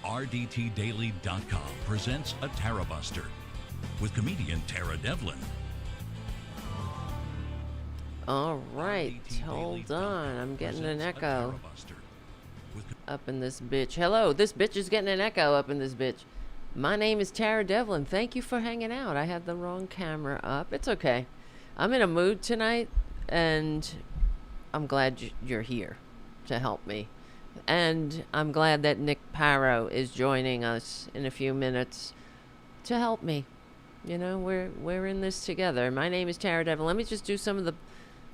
RDTDaily.com presents a Tarabuster with comedian Tara Devlin. All right, hold on. I'm getting an echo up in this bitch. Hello, this bitch is getting an echo up in this bitch. My name is Tara Devlin. Thank you for hanging out. I had the wrong camera up. It's okay. I'm in a mood tonight, and I'm glad you're here to help me. And I'm glad that Nick Paro is joining us in a few minutes to help me. You know, we're in this together. My name is Tara Devlin. Let me just do some of the,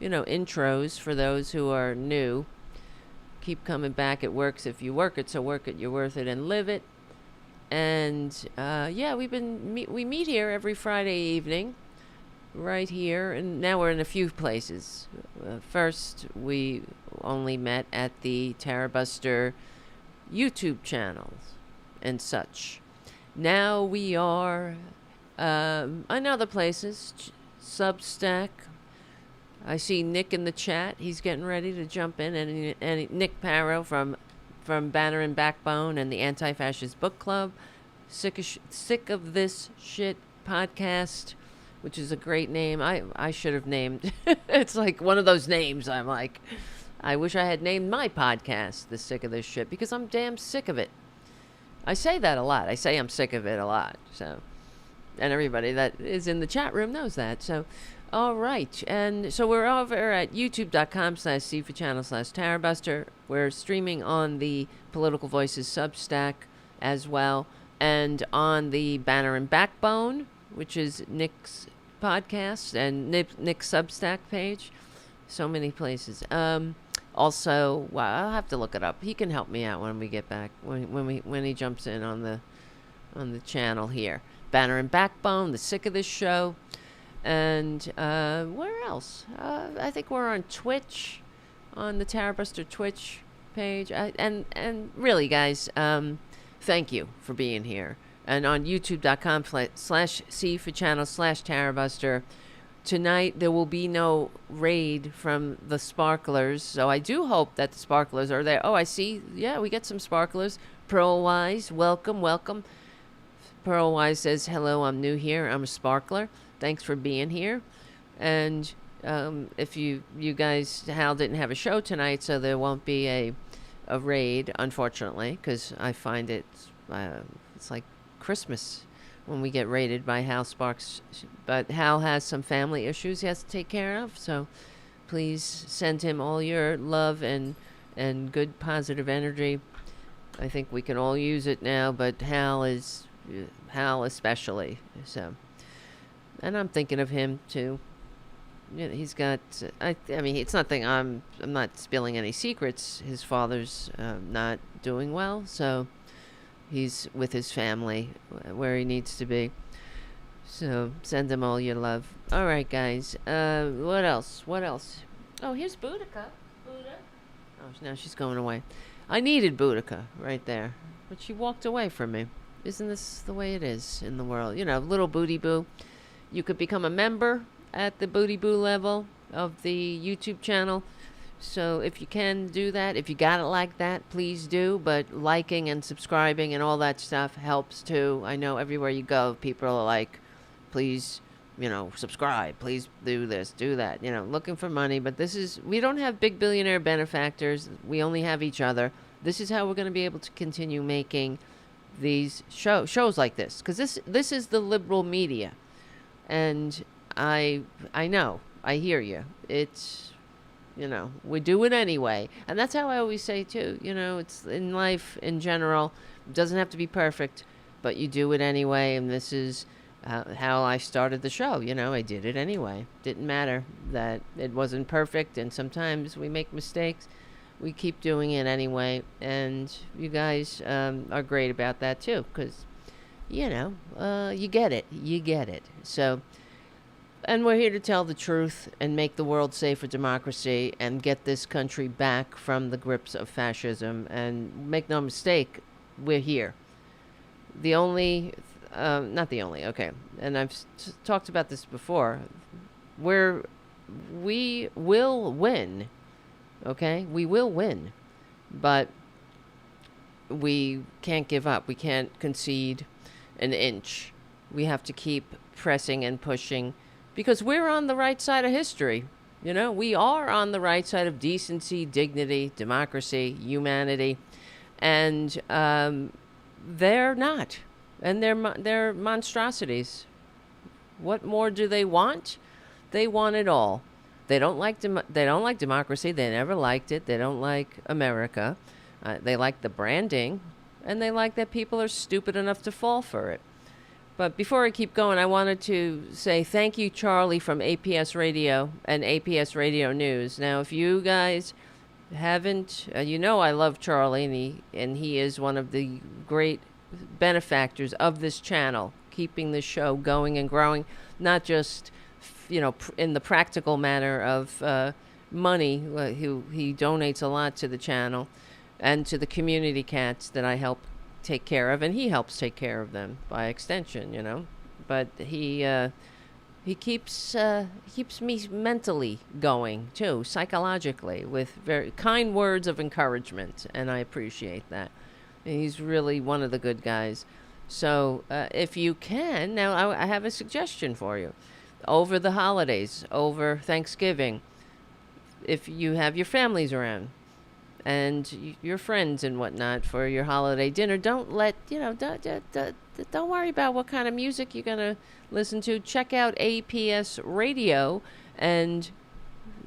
intros for those who are new. Keep coming back. It works if you work it, so work it, you're worth it, and live it. And we meet here every Friday evening, right here, and now we're in a few places. First, we only met at the Tarabuster YouTube channels and such. Now we are in other places, Substack. I see Nick in the chat. He's getting ready to jump in, and Nick Parro from Banner and Backbone and the Anti-Fascist Book Club, Sick of This Shit podcast, which is a great name. I should have named. It's like one of those names. I'm like, I wish I had named my podcast The Sick of This Shit, because I'm damn sick of it. I say that a lot. I say I'm sick of it a lot. So, and everybody that is in the chat room knows that. So, all right. And so we're over at youtube.com/C for channel/Tarabuster. We're streaming on the Political Voices Substack as well, and on the Banner and Backbone, which is Nick's podcast and Nick's Substack page. So many places. Also, well, I'll have to look it up. He can help me out when we get back, when he jumps in on the channel here. Banner and Backbone, The Sick of This Show, and where else? I think we're on Twitch, on the Tarabuster Twitch page. And really, guys, thank you for being here. And on youtube.com/C for channel/Tarabuster. Tonight, there will be no raid from the sparklers, so I do hope that the sparklers are there. Oh, I see. Yeah, we get some sparklers. Pearlwise, welcome. Pearlwise says, hello, I'm new here. I'm a sparkler. Thanks for being here. And if you guys, Hal didn't have a show tonight, so there won't be a raid, unfortunately, because I find it's like Christmas when we get raided by Hal Sparks. But Hal has some family issues he has to take care of, so please send him all your love and good positive energy. I think we can all use it now, but Hal especially. So, and I'm thinking of him too. He's got. I mean, it's nothing. I'm not spilling any secrets. His father's not doing well, so he's with his family where he needs to be. So send him all your love. All right, guys. What else? Oh, here's Boudica. Buddha. Oh, now she's going away. I needed Boudica right there, but she walked away from me. Isn't this the way it is in the world? Little Booty Boo. You could become a member at the Booty Boo level of the YouTube channel. So if you can do that, if you got it like that, please do. But liking and subscribing and all that stuff helps too. I know everywhere you go, people are like, please, subscribe. Please do this, do that. Looking for money. But we don't have big billionaire benefactors. We only have each other. This is how we're going to be able to continue making these shows like this. Because this is the liberal media. And I know. I hear you. It's... we do it anyway. And that's how I always say, too. It's in life in general. It doesn't have to be perfect, but you do it anyway. And this is how I started the show. I did it anyway. Didn't matter that it wasn't perfect. And sometimes we make mistakes. We keep doing it anyway. And you guys are great about that, too. Because, you get it. You get it. So... And we're here to tell the truth and make the world safe for democracy and get this country back from the grips of fascism. And make no mistake, we're here. The only, not the only, okay. And I've talked about this before. We will win, okay? We will win. But we can't give up. We can't concede an inch. We have to keep pressing and pushing because we're on the right side of history. You know, we are on the right side of decency, dignity, democracy, humanity, and they're not. And they're monstrosities. What more do they want? They want it all. They don't like democracy. They never liked it. They don't like America. They like the branding, and they like that people are stupid enough to fall for it. But before I keep going, I wanted to say thank you, Charlie from APS Radio and APS Radio News. Now, if you guys haven't, you know I love Charlie, and he is one of the great benefactors of this channel, keeping the show going and growing, not just, in the practical manner of money. He donates a lot to the channel and to the community cats that I help take care of, and he helps take care of them by extension, But he keeps me mentally going too, psychologically, with very kind words of encouragement, and I appreciate that. He's really one of the good guys. So if you can, now I have a suggestion for you. Over the holidays, over Thanksgiving, if you have your families around and your friends and whatnot for your holiday dinner, don't worry about what kind of music you're going to listen to. Check out APS Radio, and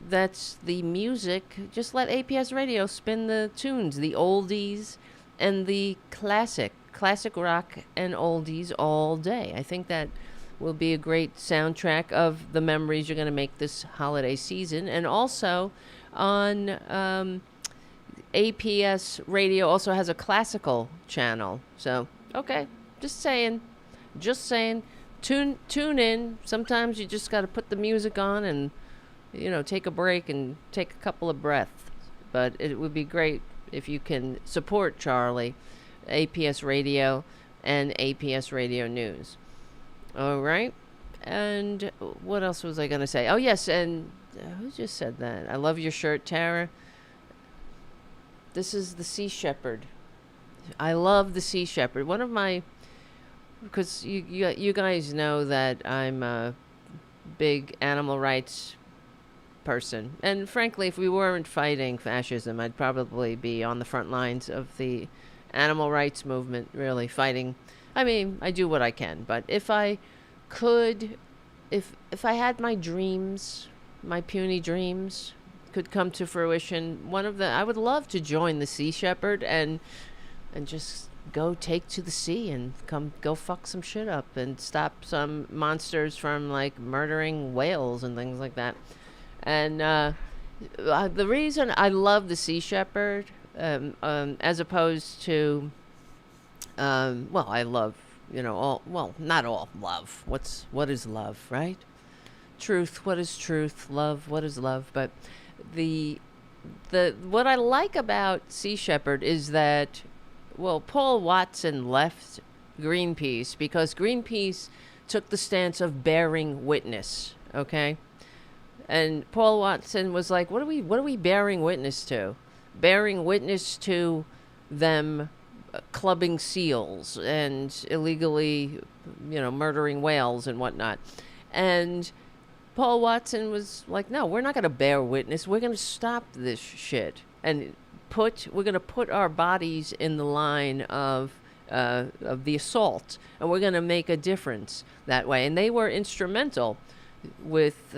that's the music. Just let APS Radio spin the tunes, the oldies and the classic rock and oldies all day. I think that will be a great soundtrack of the memories you're going to make this holiday season. And also on APS Radio also has a classical channel. So, okay, just saying, tune in. Sometimes you just got to put the music on and, take a break and take a couple of breaths. But it would be great if you can support Charlie, APS Radio, and APS Radio News. All right. And what else was I going to say? Oh, yes. And who just said that? I love your shirt, Tara. This is the Sea Shepherd. I love the Sea Shepherd. One of my, because you guys know that I'm a big animal rights person. And frankly, if we weren't fighting fascism, I'd probably be on the front lines of the animal rights movement, really fighting. I mean, I do what I can, but if I could, if I had my dreams, my puny dreams could come to fruition, I would love to join the Sea Shepherd and just go take to the sea and go fuck some shit up and stop some monsters from like murdering whales and things like that. And the reason I love the Sea Shepherd, as opposed to, I love, not all love. What is love, right? Truth, what is truth? Love, what is love? But what I like about Sea Shepherd is that, Paul Watson left Greenpeace because Greenpeace took the stance of bearing witness, okay? And Paul Watson was like, what are we bearing witness to? Bearing witness to them clubbing seals and illegally, murdering whales and whatnot. And Paul Watson was like, no, we're not going to bear witness. We're going to stop this shit. And we're going to put our bodies in the line of the assault. And we're going to make a difference that way. And they were instrumental with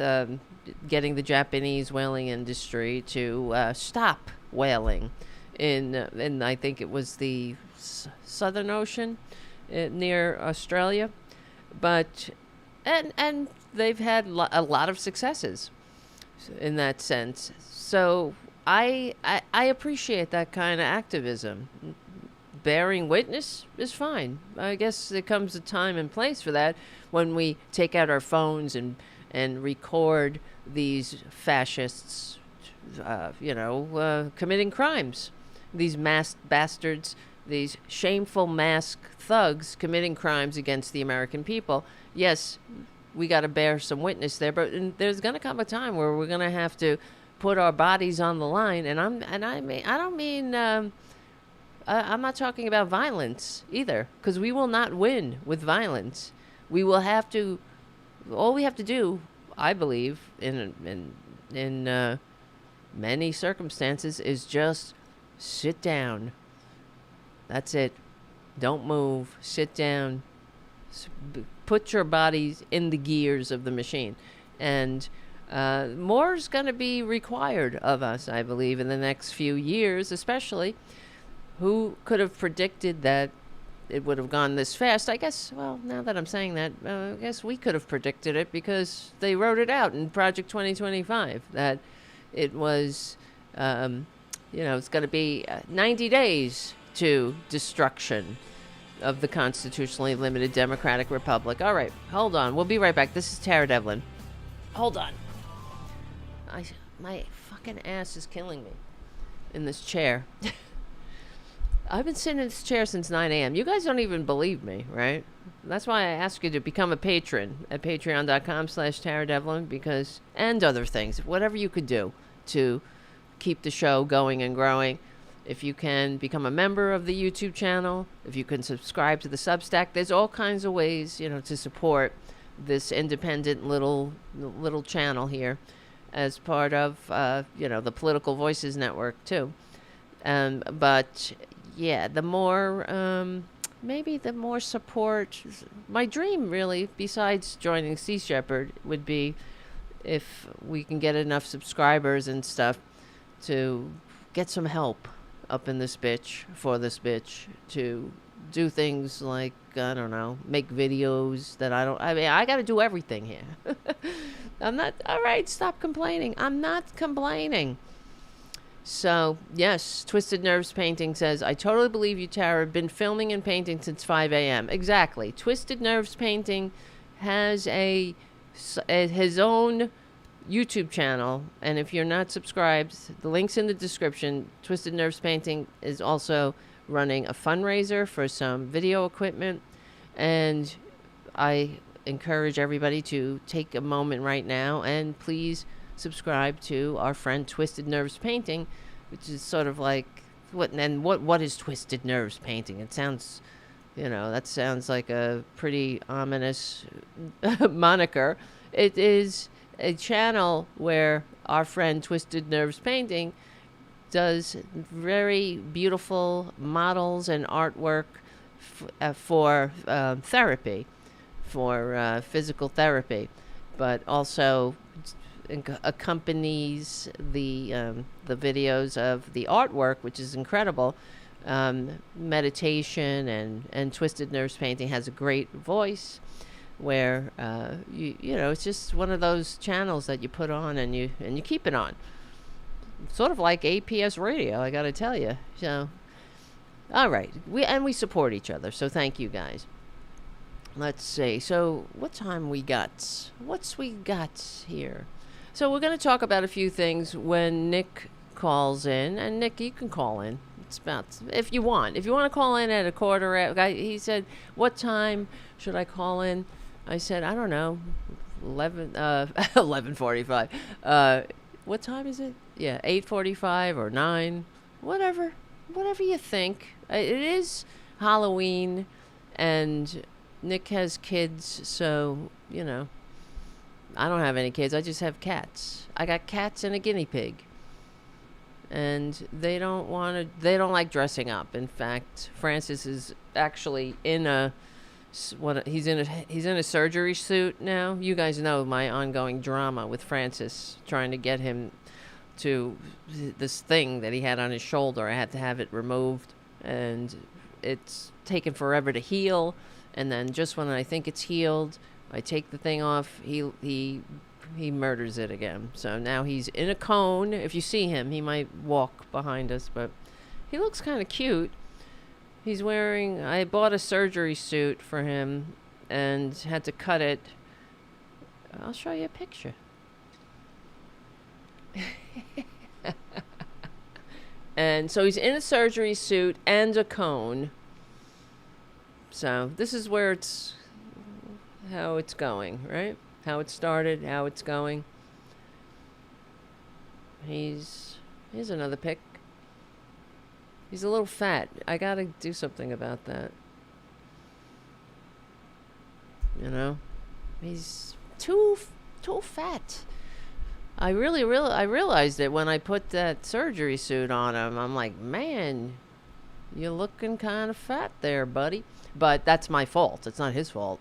getting the Japanese whaling industry to stop whaling in I think it was the Southern Ocean near Australia, but and they've had a lot of successes in that sense. So I appreciate that kind of activism. Bearing witness is fine. I guess there comes a time and place for that when we take out our phones and record these fascists, committing crimes. These masked bastards, these shameful masked thugs committing crimes against the American people. Yes, we got to bear some witness there, but there's going to come a time where we're going to have to put our bodies on the line. And I don't mean I'm not talking about violence either, because we will not win with violence. We will have to. All we have to do, I believe, in many circumstances, is just sit down. That's it. Don't move. Sit down. Put your bodies in the gears of the machine, and more is going to be required of us, I believe, in the next few years, especially. Who could have predicted that it would have gone this fast? I guess, well, now that I'm saying that, I guess we could have predicted it because they wrote it out in Project 2025 that it was, it's going to be 90 days to destruction of the constitutionally limited democratic republic. All right, hold on. We'll be right back. This is Tara Devlin. Hold on. My fucking ass is killing me in this chair. I've been sitting in this chair since 9 a.m. You guys don't even believe me, right? That's why I ask you to become a patron at patreon.com/Tara Devlin, because, and other things, whatever you could do to keep the show going and growing. If you can become a member of the YouTube channel, if you can subscribe to the Substack, there's all kinds of ways, to support this independent little channel here as part of, the Political Voices Network too. But yeah, the more, maybe the more support, my dream really, besides joining Sea Shepherd, would be if we can get enough subscribers and stuff to get some help up in this bitch, for this bitch, to do things like, I don't know, make videos that I got to do everything here. I'm not, all right, stop complaining. I'm not complaining. So, yes, Twisted Nerves Painting says, I totally believe you, Tara. I've been filming and painting since 5 a.m. Exactly. Twisted Nerves Painting has his own YouTube channel, and if you're not subscribed, the link's in the description. Twisted Nerves Painting is also running a fundraiser for some video equipment, and I encourage everybody to take a moment right now and please subscribe to our friend Twisted Nerves Painting, which is sort of like what is Twisted Nerves Painting? It sounds, that sounds like a pretty ominous moniker. It is a channel where our friend Twisted Nerves Painting does very beautiful models and artwork for therapy, for physical therapy, but also accompanies the videos of the artwork, which is incredible, meditation, and Twisted Nerves Painting has a great voice where it's just one of those channels that you put on and you keep it on, sort of like APS radio, I gotta tell you. So all right, we support each other, so thank you guys. Let's see, so what time we got? What's we got here? So we're going to talk about a few things when Nick calls in. And Nick, you can call in. It's about, if you want to call in at a quarter. He said, what time should I call in? I said, I don't know, 11:45. What time is it? Yeah, 8:45 or 9, whatever you think. It is Halloween, and Nick has kids, so, I don't have any kids. I just have cats. I got cats and a guinea pig. And they don't like dressing up. In fact, Francis is actually he's in a surgery suit now. You guys know my ongoing drama with Francis, trying to get him to this thing that he had on his shoulder. I had to have it removed, and it's taken forever to heal. And then just when I think it's healed, I take the thing off, he murders it again. So now he's in a cone. If you see him, he might walk behind us, but he looks kind of cute. I bought a surgery suit for him and had to cut it. I'll show you a picture. And so he's in a surgery suit and a cone. So this is how it's going, right? How it started, how it's going. Here's another pic. He's a little fat. I gotta do something about that. You know? He's too fat. I realized it when I put that surgery suit on him. I'm like, man, you're looking kind of fat there, buddy. But that's my fault. It's not his fault.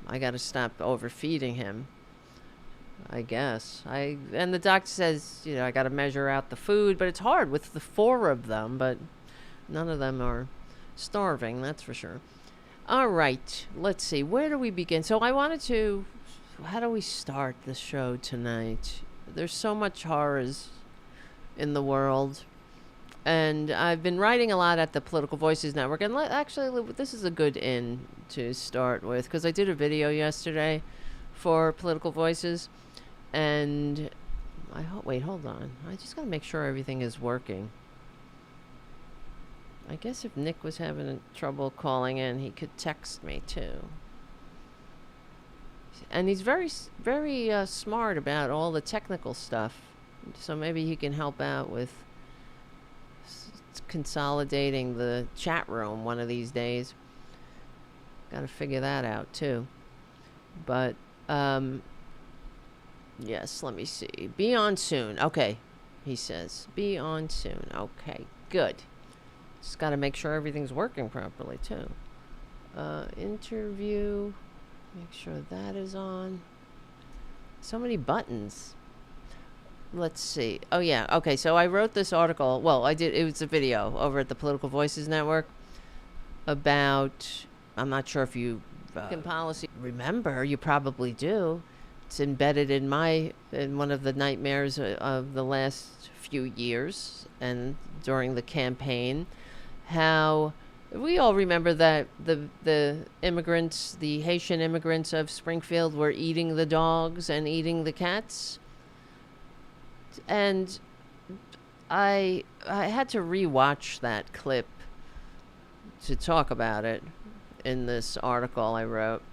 I gotta stop overfeeding him, I guess. And the doctor says, you know, I gotta measure out the food, but it's hard with the 4 of them, but none of them are starving, that's for sure. All right, let's see. Where do we begin? So I wanted to... How do we start the show tonight? There's so much horrors in the world. And I've been writing a lot at the Political Voices Network. And actually, this is a good in to start with, because I did a video yesterday for Political Voices. And wait, hold on. I just got to make sure everything is working. I guess if Nick was having trouble calling in, he could text me too. And he's very smart about all the technical stuff. So maybe he can help out with consolidating the chat room one of these days. Got to figure that out too. But, yes, let me see. Be on soon. Okay, he says. Be on soon. Okay, good. Just got to make sure everything's working properly too. Interview... Make sure that is on. So many buttons. Let's see. Oh, yeah. Okay, so I wrote this article. Well, I did. It was a video over at the Political Voices Network about... I'm not sure if you... policy. Remember, you probably do. It's embedded in one of the nightmares of the last few years and during the campaign. How... We all remember that the immigrants, the Haitian immigrants of Springfield, were eating the dogs and eating the cats. And I had to rewatch that clip to talk about it in this article I wrote.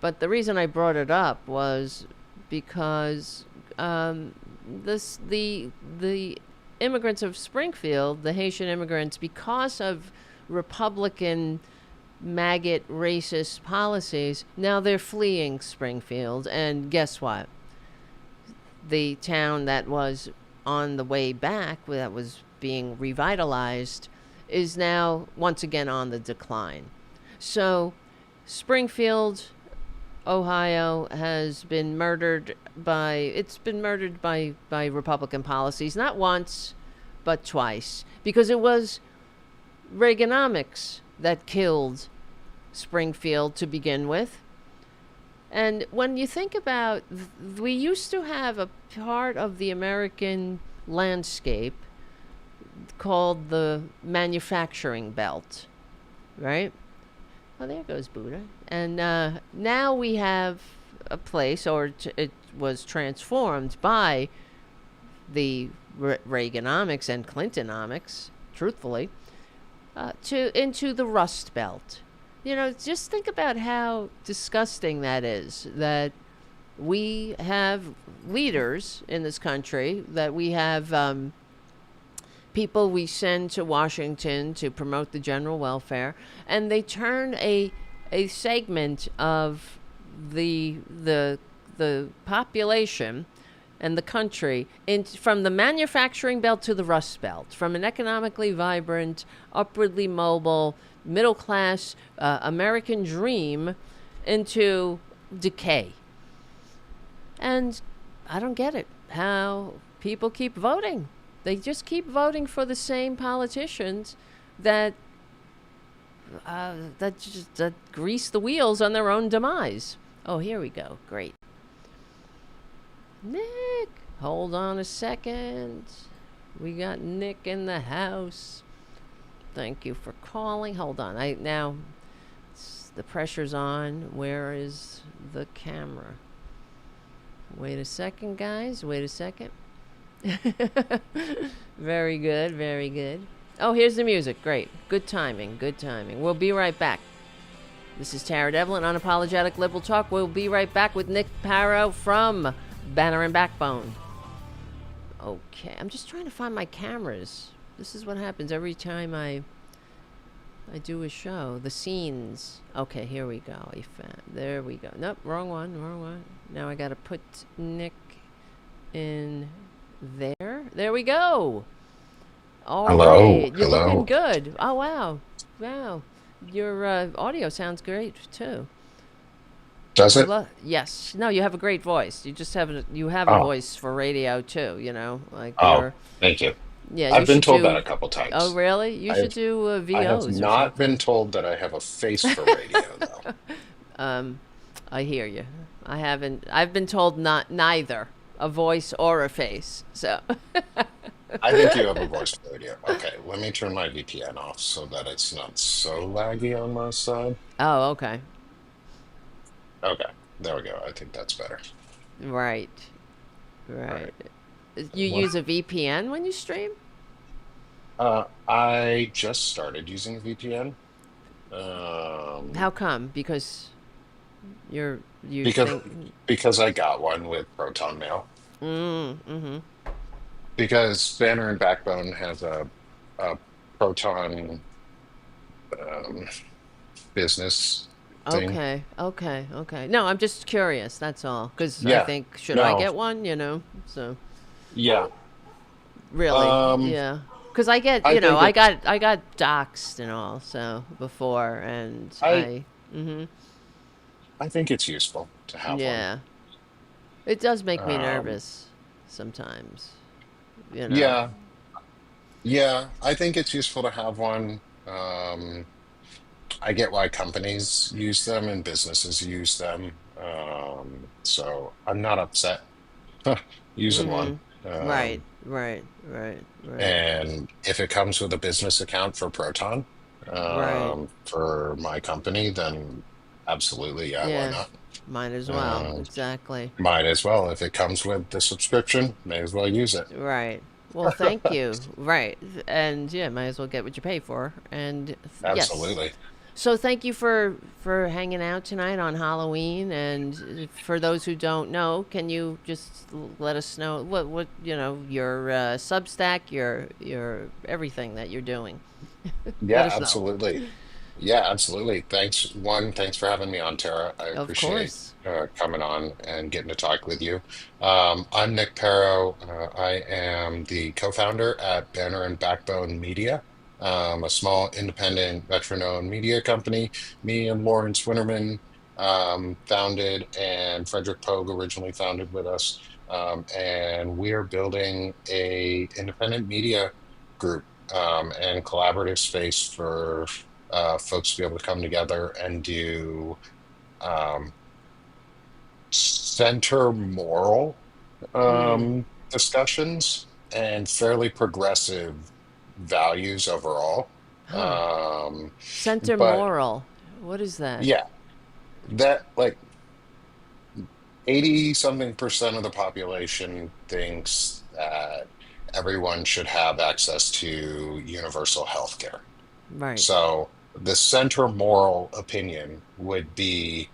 But the reason I brought it up was because the immigrants of Springfield, the Haitian immigrants, because of Republican MAGA racist policies, now they're fleeing Springfield. And guess what? The town that was on the way back, that was being revitalized, is now once again on the decline. So Springfield, Ohio, has been murdered by Republican policies, not once, but twice, because it was Reaganomics that killed Springfield to begin with. And when you think about, we used to have a part of the American landscape called the manufacturing belt, right? Oh, there goes Buddha. And now we have a place, or it was transformed by the Reaganomics and Clintonomics, truthfully, into the Rust Belt. You know, just think about how disgusting that is, that we have leaders in this country, that we have people we send to Washington to promote the general welfare, and they turn a segment of the population and the country from the manufacturing belt to the Rust Belt, from an economically vibrant, upwardly mobile, middle-class American dream into decay. And I don't get it, how people keep voting. They just keep voting for the same politicians that grease the wheels on their own demise. Oh, here we go. Great. Nick, hold on a second. We got Nick in the house. Thank you for calling. Hold on. Now the pressure's on. Where is the camera? Wait a second, guys. Wait a second. Very good. Very good. Oh, here's the music. Great. Good timing. Good timing. We'll be right back. This is Tara Devlin, Unapologetic Liberal Talk. We'll be right back with Nick Parro from Banner and Backbone. Okay. I'm just trying to find my cameras. This is what happens every time I do a show. The scenes. Okay, here we go. There we go. Nope, wrong one. Wrong one. Now I gotta put Nick in there. There we go. All Hello, right, you're looking hello. good. Oh wow, wow. Your audio sounds great too. Does it? Yes. No, you have a great voice. You have a Oh, voice for radio too. You know, like oh, you're. thank you. Yeah, you I've been should told that do. a couple Oh, times. really? You should I've do I have VOs or not been something. told that I have a face for radio though. I hear you. I haven't. I've been told not neither a voice or a face. So. I think you have a voice for radio. Okay, let me turn my VPN off so that it's not so laggy on my side. Oh, okay. Okay, there we go. I think that's better. Right. All right. Right. You What? use a VPN when you stream? I just started using a VPN. How Um, come? Because you because think. because I got one with Proton Mail. Mm-hmm. Because Banner and Backbone has a Proton um, business thing. Okay. Okay. Okay. No, I'm just curious. That's all. Because I Yeah. think should I No. get one? You know. So Yeah. really, Um, yeah. Because I get, I think it's I got doxxed and all. So before, and I I. Mm-hmm. I think it's useful to have one. Yeah. It does make me Um, nervous sometimes. You know. yeah. Yeah. I think it's useful to have one. I get why companies use them and businesses use them. So I'm not upset using one. Mm-hmm. Right. Um, Right. Right. Right. And if it comes with a business account for Proton, Right. for my company, then absolutely, yeah, why Yeah. not? Might as well. Um, Exactly. might as well. If it comes with the subscription, may as well use it. Right. Well, thank you. Right. And yeah, might as well get what you pay for. And yes. Absolutely. So thank you for hanging out tonight on Halloween. And for those who don't know, can you just let us know what your Substack, your everything that you're doing? Let Yeah, us know. absolutely. Yeah, absolutely. Thanks for having me on, Tara. I Of appreciate course. coming on and getting to talk with you. I'm Nick Parro. I am the co-founder at Banner and Backbone Media, a small independent veteran-owned media company. Me and Lawrence Winterman founded, and Frederick Pogue originally founded with us. And we're building a independent media group and collaborative space for folks to be able to come together and do um, center moral Mm. discussions and fairly progressive values overall. Huh. Um, Center but moral. What is that? yeah, that like 80 something percent of the population thinks that everyone should have access to universal health care. Right. So the center moral opinion would be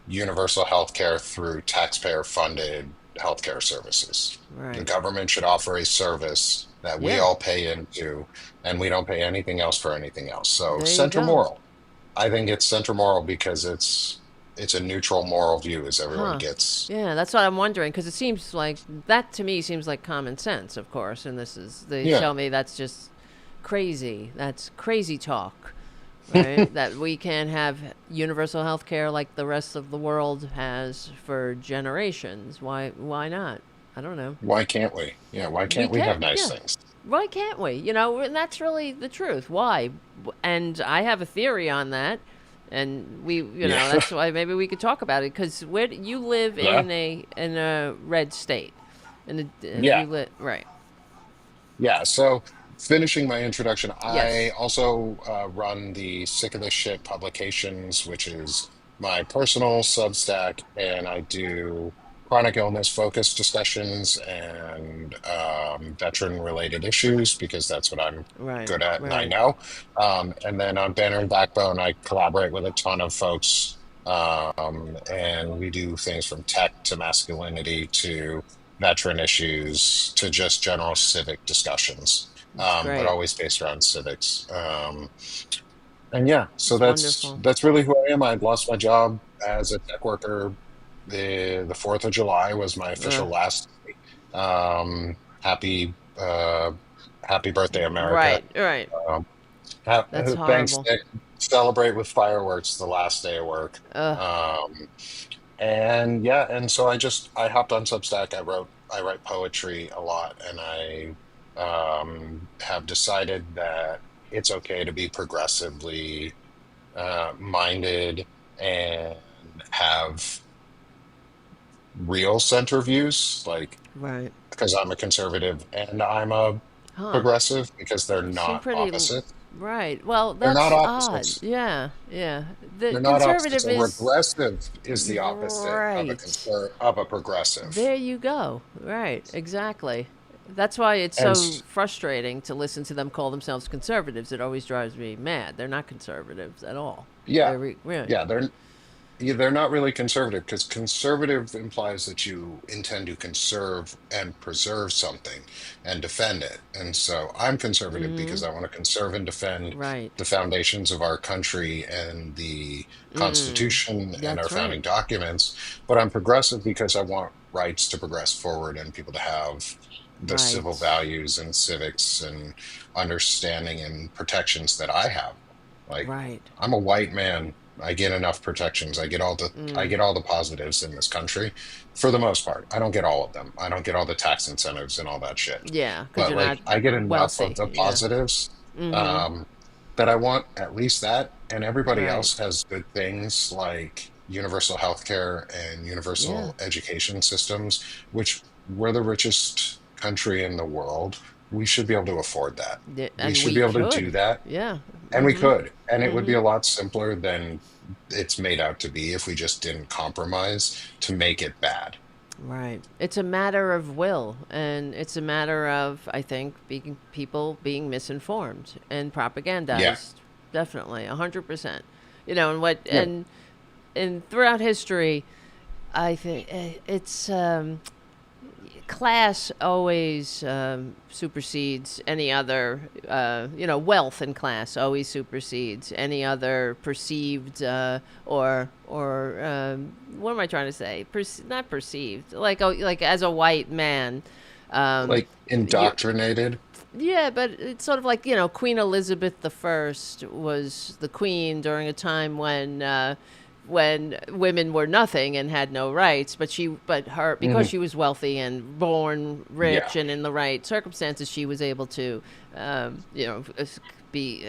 universal health care through taxpayer funded healthcare services. The Right. government should offer a service that we Yeah. all pay into, and we don't pay anything else for anything else. So There you center go. moral. I think it's center moral because it's a neutral moral view as everyone Huh. gets. Yeah, that's what I'm wondering because it seems like that to me seems like common sense, of course. And they Yeah. tell me that's just crazy. That's crazy talk, right? That we can have universal health care like the rest of the world has for generations. Why not? I don't know. Why can't we? Yeah, why We can't we have can, nice yeah. things? Why can't we? And that's really the truth. Why? And I have a theory on that. And Yeah. that's why maybe we could talk about it because where you live Yeah. in a red state, and Yeah. you live right. Yeah, so finishing my introduction, I Yes. also run the Sick of This Shit publications, which is my personal Substack, and I do chronic illness focused discussions and veteran related issues because that's what I'm Right. good at and I Right. know. And then on Banner and Backbone, I collaborate with a ton of folks, and we do things from tech to masculinity to veteran issues to just general civic discussions. It's but great. always based around civics. And yeah, so It's wonderful. that's really who I am. I lost my job as a tech worker. The 4th of July was my Uh, official last day. Happy birthday, America. right, right. Um, That's thanks, horrible. Nick. Celebrate with fireworks the last day of work. Uh, Um, and yeah, and so I hopped on Substack. I write poetry a lot, and I have decided that it's okay to be progressively minded and have real center views, like right. because I'm a conservative and I'm a Huh. progressive because they're You seem not pretty. opposites. Right. Well, They're not that's odd. opposites. Yeah, yeah. The They're not opposites. conservative A is. regressive is the opposite of Right. of a progressive. There you go. Right, exactly. That's why it's And so frustrating to listen to them call themselves conservatives. It always drives me mad. They're not conservatives at all. yeah, Right. yeah, they're not really conservative because conservative implies that you intend to conserve and preserve something and defend it. And so I'm conservative because I want to conserve and defend Right. the foundations of our country and the Constitution and our That's founding right. documents. But I'm progressive because I want rights to progress forward and people to have the civil Right. values and civics and understanding and protections that I have. Like, Right. I'm a white man. I get enough protections. I get all the positives in this country for the most part. I don't get all of them. I don't get all the tax incentives and all that shit. Yeah, because But you're not like I get enough of wealthy. the Yeah. positives um that I want at least that, and everybody Right. else has good things like universal healthcare and Yeah. universal education systems, which we're the richest country in the world. We should be able to afford that. We And should we be able to do could. that, Yeah. and we could, and it would be a lot simpler than it's made out to be if we just didn't compromise to make it bad. Right. It's a matter of will, and it's a matter of, I think, being people being misinformed and Yeah. propagandized. Definitely, 100%. You know, and what Yeah. and throughout history, I think it's class always supersedes any other, wealth in class always supersedes any other perceived or what am I trying to say? Not perceived, like, oh, like as a white man, um, Like you indoctrinated. yeah, but it's sort of like, Queen Elizabeth the First was the queen during a time when women were nothing and had no rights, but her, because Mhm. she was wealthy and born Yeah. rich and in the right circumstances, she was able to, be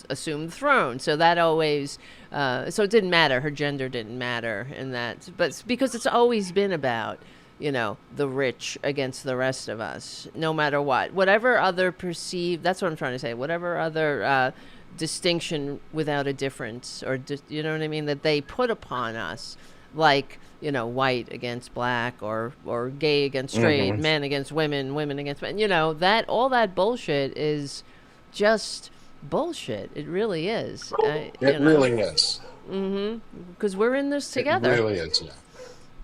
assume the throne. So that always, so it didn't matter. Her gender didn't matter in that, but because it's always been about, the rich against the rest of us, no matter what. Whatever other perceived, that's what I'm trying to say, whatever other distinction without a difference, or, you know what I mean, that they put upon us, like, white against black, or gay against straight, Hmm. men against women, women against men, that all that bullshit is just bullshit. It really is. It really is. Because we're in this It together. really is. Yeah.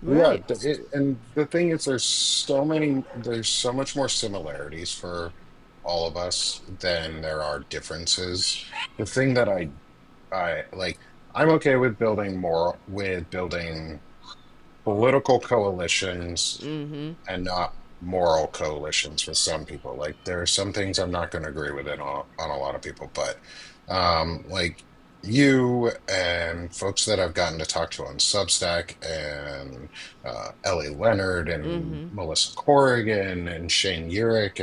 Yeah. Right. And the thing is, there's so much more similarities for all of us than there are differences. The thing that I like, I'm okay with building political coalitions and not moral coalitions with some people. Like there are some things I'm not going to agree with on a lot of people, but like you and folks that I've gotten to talk to on Substack and Ellie Leonard and Melissa Corrigan and Shane Urich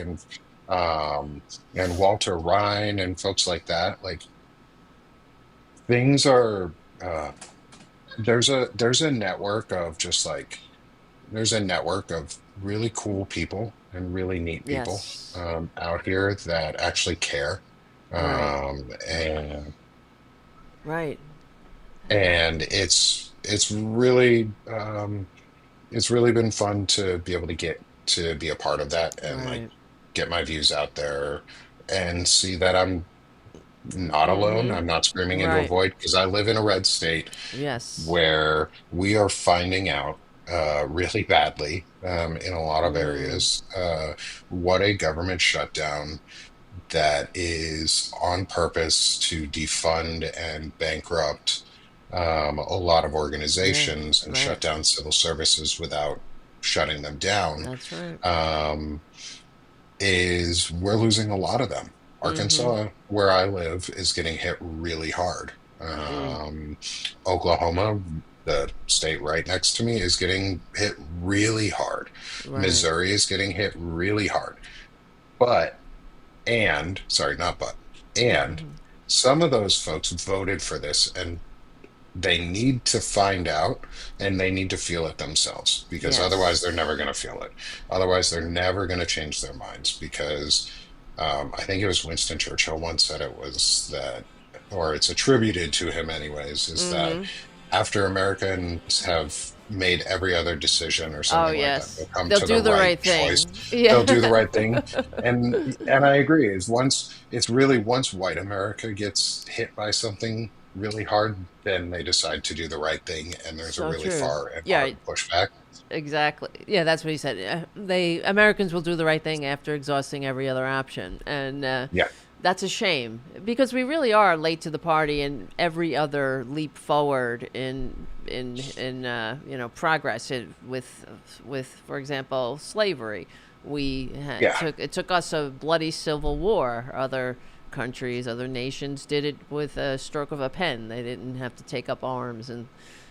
and Walter Ryan and folks like that, like things are there's a network of just like there's a network of really cool people and really neat people Yes. out here that actually care. Right. And Right. it's really been fun to be able to get to be a part of that and like Right. get my views out there and see that I'm not alone. I'm not screaming into a Right. void because I live in a red state Yes. where we are finding out really badly in a lot of areas what a government shutdown that is on purpose to defund and bankrupt a lot of Yeah, organizations and right. shut down civil services without shutting them down, That's right. um, is we're losing a lot of them. Mm-hmm. Arkansas, where I live, is getting hit really hard. Mm, Oklahoma, the state right next to me, is getting hit really hard. right. Missouri is getting hit really hard. But, sorry, not but, and Mm-hmm. some of those folks voted for this, and they need to find out and they need to feel it themselves because otherwise they're Yes. never going to feel it. Otherwise, they're never going to change their minds because I think it was Winston Churchill once said it was that, or it's attributed to him anyways, is that Mm-hmm. after Americans have made every other decision or Oh, something like that, they'll yes. come They'll to the do the right right choice. thing. They'll do the Yeah. right thing. And I agree, is once it's really once white America gets hit by something really hard, then they decide to do the right thing, and there's a So really true. far and Yeah, hard pushback. exactly. Yeah, that's what he said. They Americans will do the right thing after exhausting every other option, and Yeah, that's a shame because we really are late to the party, and every other leap forward in progress with for example slavery. yeah, It took us a bloody civil war. Other countries, other nations did it with a stroke of a pen. They didn't have to take up arms,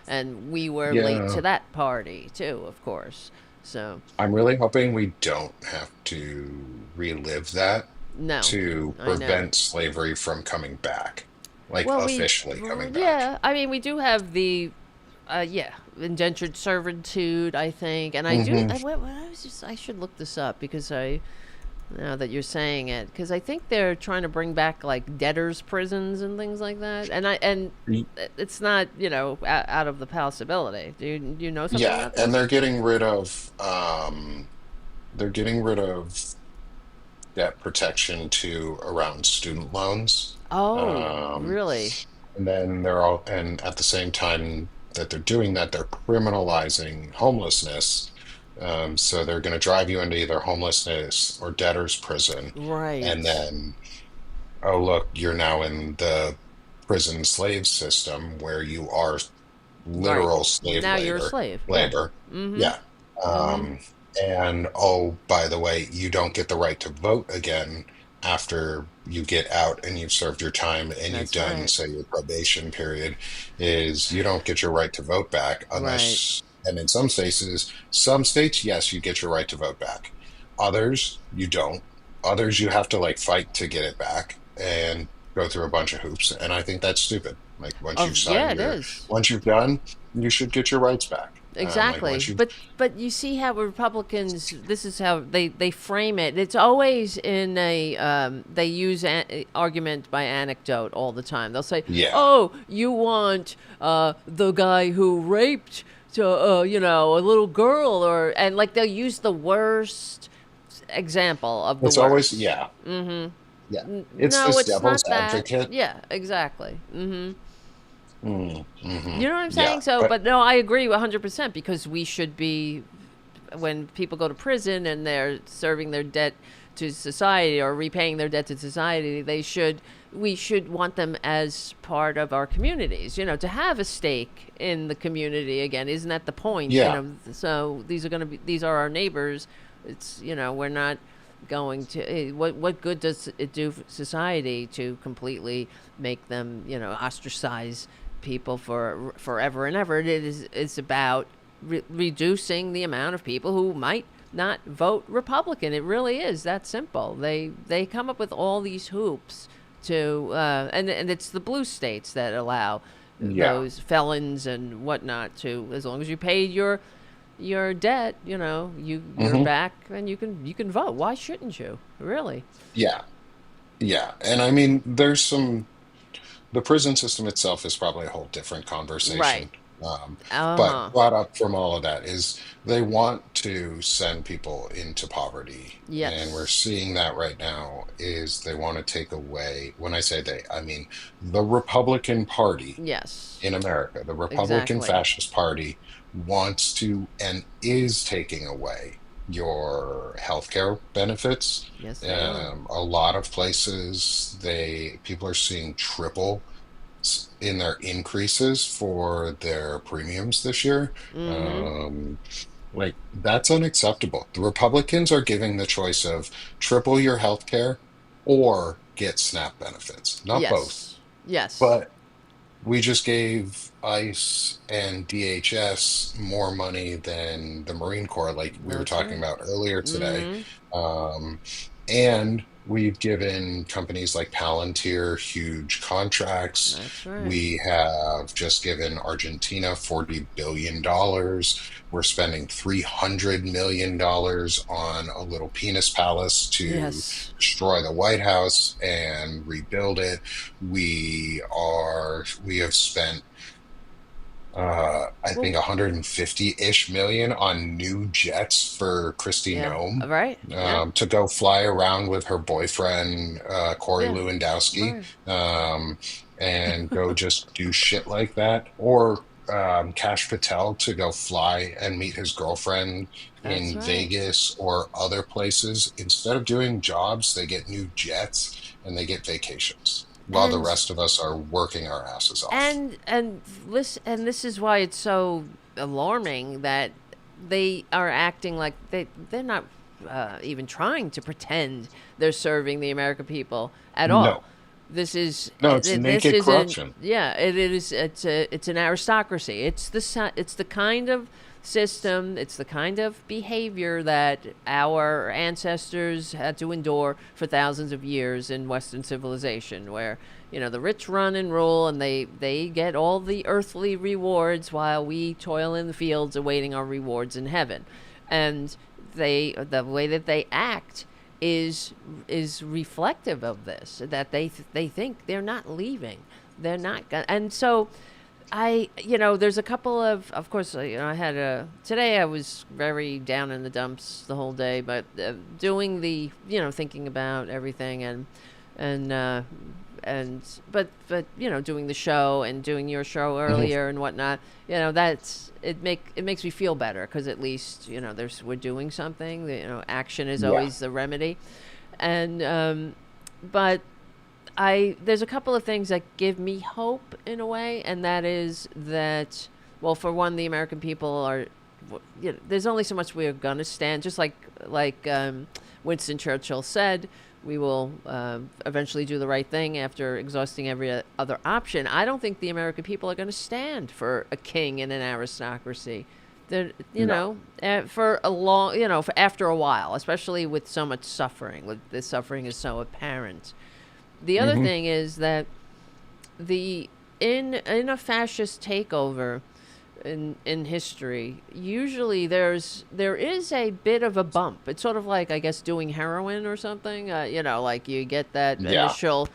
and we were late yeah. to that party too, of course. So I'm really hoping we don't have to relive that no, to I know. prevent slavery from coming back, like Well, officially coming back. yeah, I mean, we do have the, yeah, indentured servitude, I think, and I do. Hmm. I was just, I should look this up because now that you're saying it, because I think they're trying to bring back like debtors' prisons and things like that, and it's not, out of the possibility. Do you know something Yeah, about and this? they're getting rid of debt protection to around student loans. Oh, Um, really? and then they're all, and at the same time that they're doing that, they're criminalizing homelessness. So they're going to drive you into either homelessness or debtor's prison. And Right, then, oh, look, you're now in the prison slave system where you are right. literal slave Now you're a slave. Yeah. labor. Mm-hmm. Yeah. Mm-hmm. Um, and oh, by the way, you don't get the right to vote again after you get out and you've served your time and you've That's done, right. say, your probation period, is you don't get your right to vote back Right. unless, and in some states, yes, you get your right to vote back. Others, you don't. Others, you have to like fight to get it back and go through a bunch of hoops. And I think that's stupid. Like Of yeah, it is. once you've done, you should get your rights back. Like Exactly. once you've, But you see how Republicans, this is how they frame it. It's always in a they use argument by anecdote all the time. They'll say, yeah, "Oh, you want the guy who raped to a little girl," or and like they'll use the worst example of the it's always, worst. yeah, yeah. It's No, this it's devil's not that. advocate. Yeah, exactly. Hmm. You know what I'm Yeah, saying? So, but but no, I agree 100% because we should be, when people go to prison and they're serving their debt to society or repaying their debt to society, we should want them as part of our communities, to have a stake in the community again. Isn't that the point? yeah, So these are our neighbors. We're not going to, what good does it do for society to completely make them, ostracize people for forever and ever? It's about reducing the amount of people who might not vote Republican. It really is that simple. They come up with all these hoops to and it's the blue states that allow yeah. those felons and whatnot to, as long as you paid your debt, you're Hmm. back and you can vote. Why shouldn't you? Really? Yeah, yeah. And I mean, the prison system itself is probably a whole different Right. conversation. But Uh-huh. brought up from all of that is they want to send people into poverty. And we're Yes. seeing that right now is they want to take away, when I say they, I mean the Republican Party Yes. in America, the Republican Exactly. Fascist Party wants to and is taking away your healthcare benefits. Yes, they are. A lot of places, people are seeing triple in their increases for their premiums this year. Mm-hmm. Um, like that's unacceptable. The Republicans are giving the choice of triple your health care or get SNAP benefits, not both. Yes. Yes. But we just gave ICE and DHS more money than the Marine Corps, like we were That's talking right. about earlier today. Mm-hmm. Um, and we've given companies like Palantir huge contracts. That's right. We have just given Argentina $40 billion. We're spending $300 million on a little penis palace to Yes. destroy the White House and rebuild it. We have spent I Well, think 150-ish million on new jets for Kristi yeah. Noem, Right. Yeah. to go fly around with her boyfriend Corey Yeah. Lewandowski, Right. um, and go just do shit like that, or Kash Patel to go fly and meet his girlfriend That's in right. Vegas or other places. Instead of doing jobs, they get new jets and they get vacations, while the And rest of us are working our asses off. and this is why it's so alarming that they are acting like they're not even trying to pretend they're serving the American people at all. No. This is No, it's this naked is an corruption. yeah, it is it's an aristocracy. It's the kind of system, it's the kind of behavior that our ancestors had to endure for thousands of years in Western civilization, where the rich run and rule, and they get all the earthly rewards while we toil in the fields awaiting our rewards in heaven. And the way that they act is reflective of this, that they think they're not leaving, they're not gonna. And so there's a couple of course, I had today I was very down in the dumps the whole day, but doing thinking about everything, and and but doing the show and doing your show Mhm. earlier and whatnot, it makes me feel better, because at least we're doing something. Action is Yeah. always the remedy. And but I there's a couple of things that give me hope in a way, and that is that, well, for one, the American people are, there's only so much we're gonna stand. Just like Winston Churchill said, we will eventually do the right thing after exhausting every other option. I don't think the American people are going to stand for a king and an aristocracy. They're, No. for a long, for after a while, especially with so much suffering. With the suffering is so apparent. The other Hmm. thing is that the in a fascist takeover in history, usually there is a bit of a bump. It's sort of like, I guess, doing heroin or something. Like you get that Yeah. initial,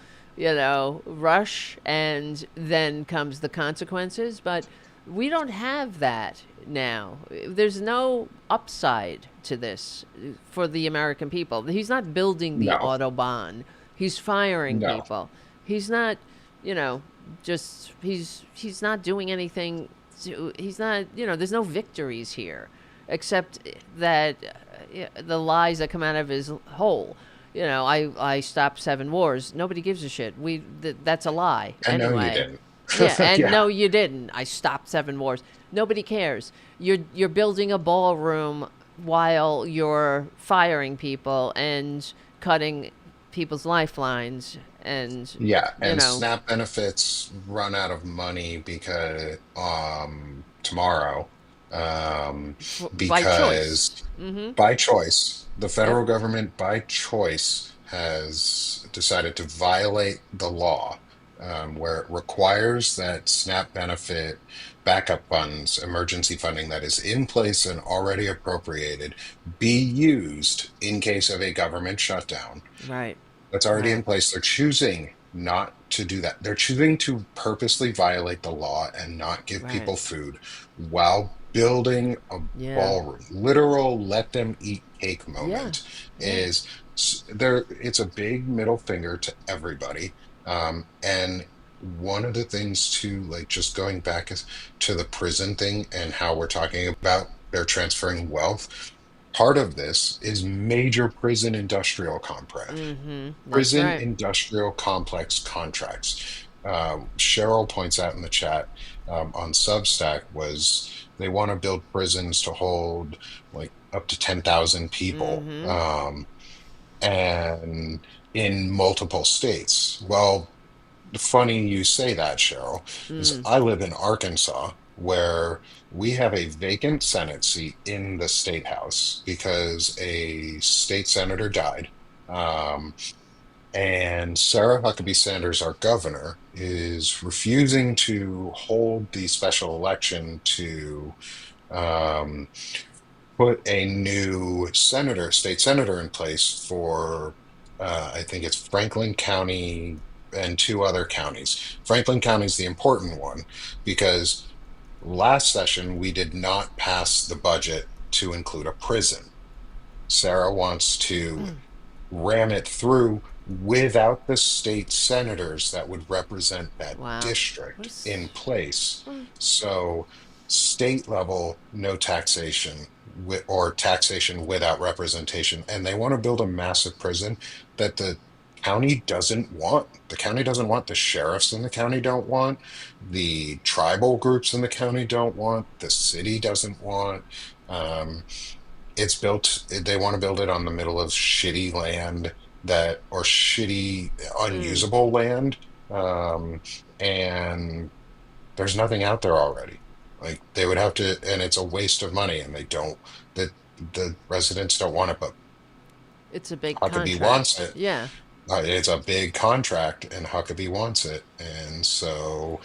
rush, and then comes the consequences. But we don't have that now. There's no upside to this for the American people. He's not building the No. autobahn. He's firing No. people. He's not, you know, just he's not doing anything. He's not, there's no victories here, except that the lies that come out of his hole. I stopped 7 wars. Nobody gives a shit. That's a lie I know you anyway. didn't. Yeah, and Yeah. no, you didn't. I stopped 7 wars. Nobody cares. You're building a ballroom while you're firing people and cutting people's lifelines, and Yeah, you and know SNAP benefits run out of money because tomorrow, um by choice. because Mm-hmm. by choice, the Yep. federal government by choice has decided to violate the law, where it requires that SNAP benefit backup funds, emergency funding that is in place and already appropriated, be used in case of a government shutdown Right. that's already in Right. place. They're choosing not to do that. They're choosing to purposely violate the law and not give Right. people food while building a Yeah. ballroom. Literal let them eat cake Yeah. moment Yeah. is there. It's a big middle finger to everybody. And one of the things to, like, just going back is to the prison thing and how we're talking about they're transferring wealth. part of this is major prison industrial complex. That's Prison right. industrial complex contracts. Cheryl points out in the chat on Substack was they want to build prisons to hold like up to 10,000 people, and in multiple states. Well, funny you say that, Cheryl, is I live in Arkansas where we have a vacant Senate seat in the state house because a state senator died. Um, and Sarah Huckabee Sanders, our governor, is refusing to hold the special election to um, put a new state senator in place for, I think it's Franklin County and two other counties. Franklin County is the important one because last session we did not pass the budget to include a prison. Sarah wants to ram it through without the state senators that would represent that Wow. district What's, in place. So, state level, no taxation or taxation without representation. And they want to build a massive prison that the county doesn't want. The county doesn't want, the sheriffs in the county don't want, the tribal groups in the county don't want, the city doesn't want. Um, it's built, they want to build it on the middle of shitty land that, or shitty, unusable land. Um, and there's nothing out there already. Like they would have to, and it's a waste of money, and they don't, the residents don't want it, but it's a big Huckabee wants contract. it. Yeah. It's a big contract, and Huckabee wants it, and so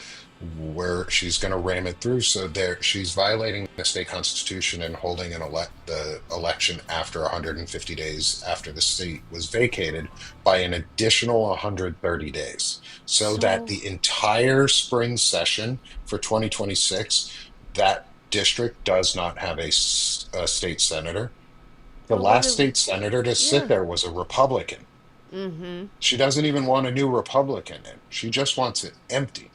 where she's going to ram it through. So there, she's violating the state constitution and holding the election after 150 days after the seat was vacated by an additional 130 days, so that So the entire spring session for 2026, that district does not have a state senator. The but what last do state senator to sit yeah. there was a Republican. She doesn't even want a new Republican in. She just wants it empty.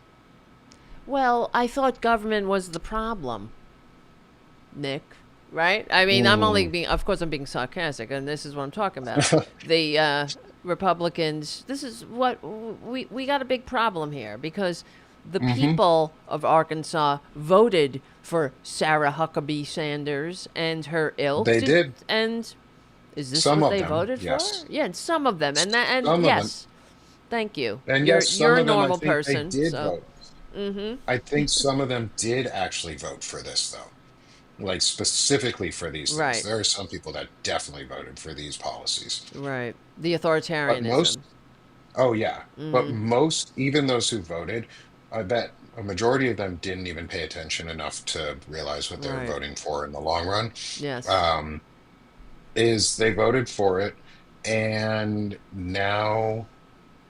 Well, I thought government was the problem, Nick. Right? I mean, I'm only Mm. being, of course, I'm being sarcastic, and this is what I'm talking about. The Republicans, this is what we got a big problem here because the Hmm. people of Arkansas voted for Sarah Huckabee Sanders and her ilk. They did. And is this Some what of they them, voted for? yes. Yeah, and some of them, and Some of them, yes, thank you. and You're yes, some a of them I normal think they person, did so vote. I think some of them did actually vote for this, though. Like specifically for these things. right, There are some people that definitely voted for these policies. right. The But authoritarianism. most, oh yeah, but most, even those who voted, I bet a majority of them didn't even pay attention enough to realize what they were Right. voting for in the long run. Yes. Um, is they voted for it, and now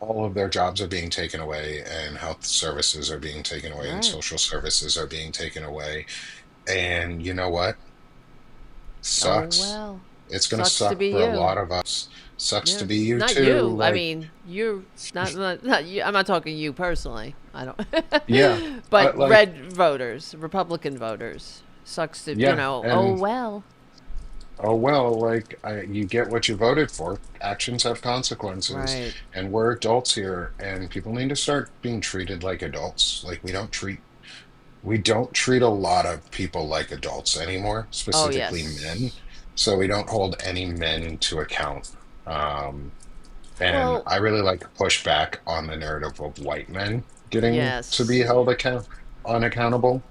all of their jobs are being taken away, and health services are being taken away, and Right. social services are being taken away. And you know what? Oh Sucks. well. It's going to Sucks to suck be for a you. lot of us. Sucks to Yeah. be you Not too. you. I Like, mean, you're not you. I'm not talking you personally. I yeah, don't. But but like, red voters, Republican voters. Sucks to, yeah, oh and well. oh well, like you get what you voted for. Actions have consequences, Right. and we're adults here, and people need to start being treated like adults. Like we don't treat a lot of people like adults anymore, Oh specifically men. yes. So we don't hold any men to account. Um, and Well, I really like to push back on the narrative of white men getting to be yes. held unaccountable.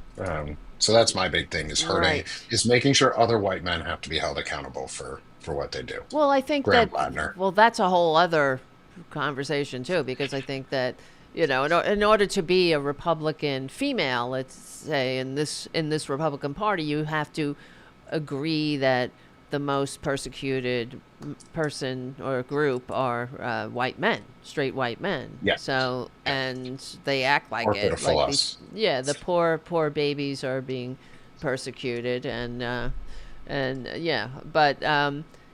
So that's my big thing Right. is making sure other white men have to be held accountable for what they do. Well, I think Graham that, Ladner. well, that's a whole other conversation too, because I think that, in order to be a Republican female, let's say in this Republican Party, you have to agree that the most persecuted person or group are white men, straight white men. Yeah, So, yeah. and they act like Or it, pitiful like these, us. yeah, the poor babies are being persecuted, and yeah, but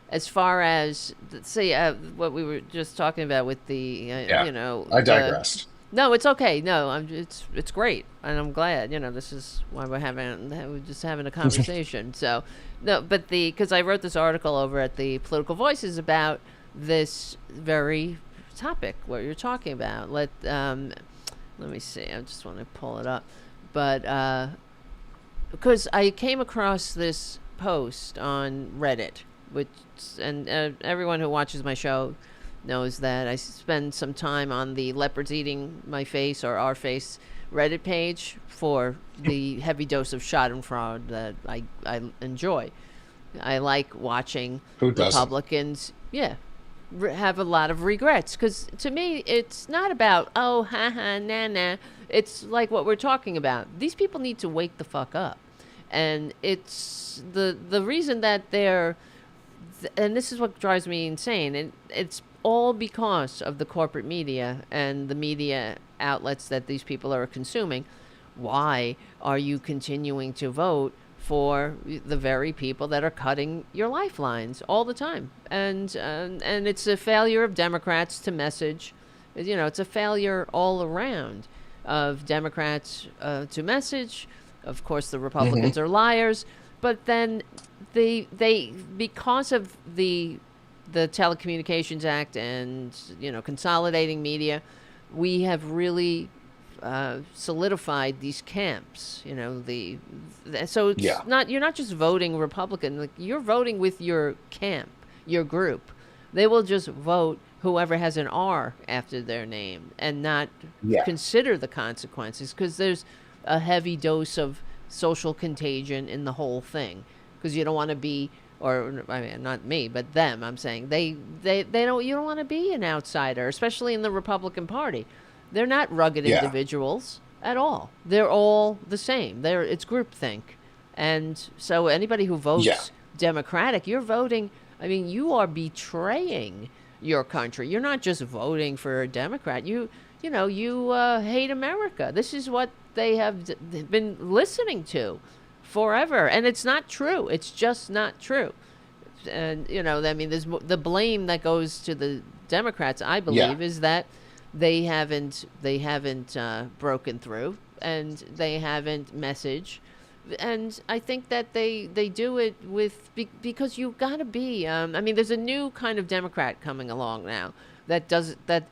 as far as, say, what we were just talking about with the Yeah. I the digressed. No, it's okay. No, it's great, and I'm glad. This is why we're just having a conversation. So, no, but because I wrote this article over at the Political Voices about this very topic what you're talking about. Let me see. I just want to pull it up, but because I came across this post on Reddit, which and everyone who watches my show knows that I spend some time on the leopards eating my face or our face Reddit page for the heavy dose of schadenfreude that I enjoy. I like watching Who doesn't? Republicans, yeah, have a lot of regrets because to me it's not about oh haha na na. It's like what we're talking about. These people need to wake the fuck up, and it's the reason that they're and this is what drives me insane. And it's all because of the corporate media and the media outlets that these people are consuming. Why are you continuing to vote for the very people that are cutting your lifelines all the time? And it's a failure of Democrats to message. It's a failure all around of Democrats to message. Of course, the Republicans are liars, but then they because of the Telecommunications Act and consolidating media, we have really solidified these camps. So it's Yeah. not, you're not just voting Republican, like you're voting with your camp, your group. They will just vote whoever has an R after their name and not Yeah. consider the consequences because there's a heavy dose of social contagion in the whole thing because you don't want to be, or I mean not me but them, I'm saying they don't, you don't want to be an outsider, especially in the Republican Party. They're not rugged Yeah. individuals at all. They're all the same. It's groupthink. And so anybody who Yeah. votes Democratic, you're voting, I mean, you are betraying your country. You're not just voting for a Democrat. You hate America. This is what they have been listening to forever. And it's not true. It's just not true. And, I mean, there's the blame that goes to the Democrats, I Yeah. believe, is that they haven't broken through and they haven't messaged. And I think that they do it because you gotta be. I mean, there's a new kind of Democrat coming along now that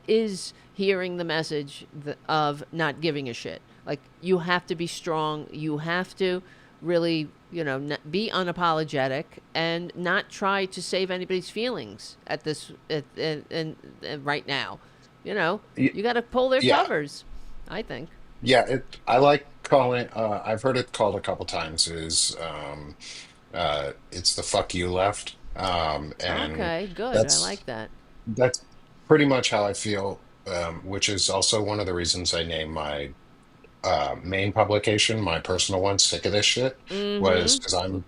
is hearing the message of not giving a shit. Like you have to be strong. You have to really, be unapologetic and not try to save anybody's feelings at this right now. Y- You got to pull their Yeah. covers, I think. Yeah. I like calling. I've heard it called a couple times. It's the fuck you left. And Okay, good. I that's like that. that's pretty much how I feel. Which is also one of the reasons I named my main publication, my personal one, "Sick of This Shit," was because Oops, wrong one.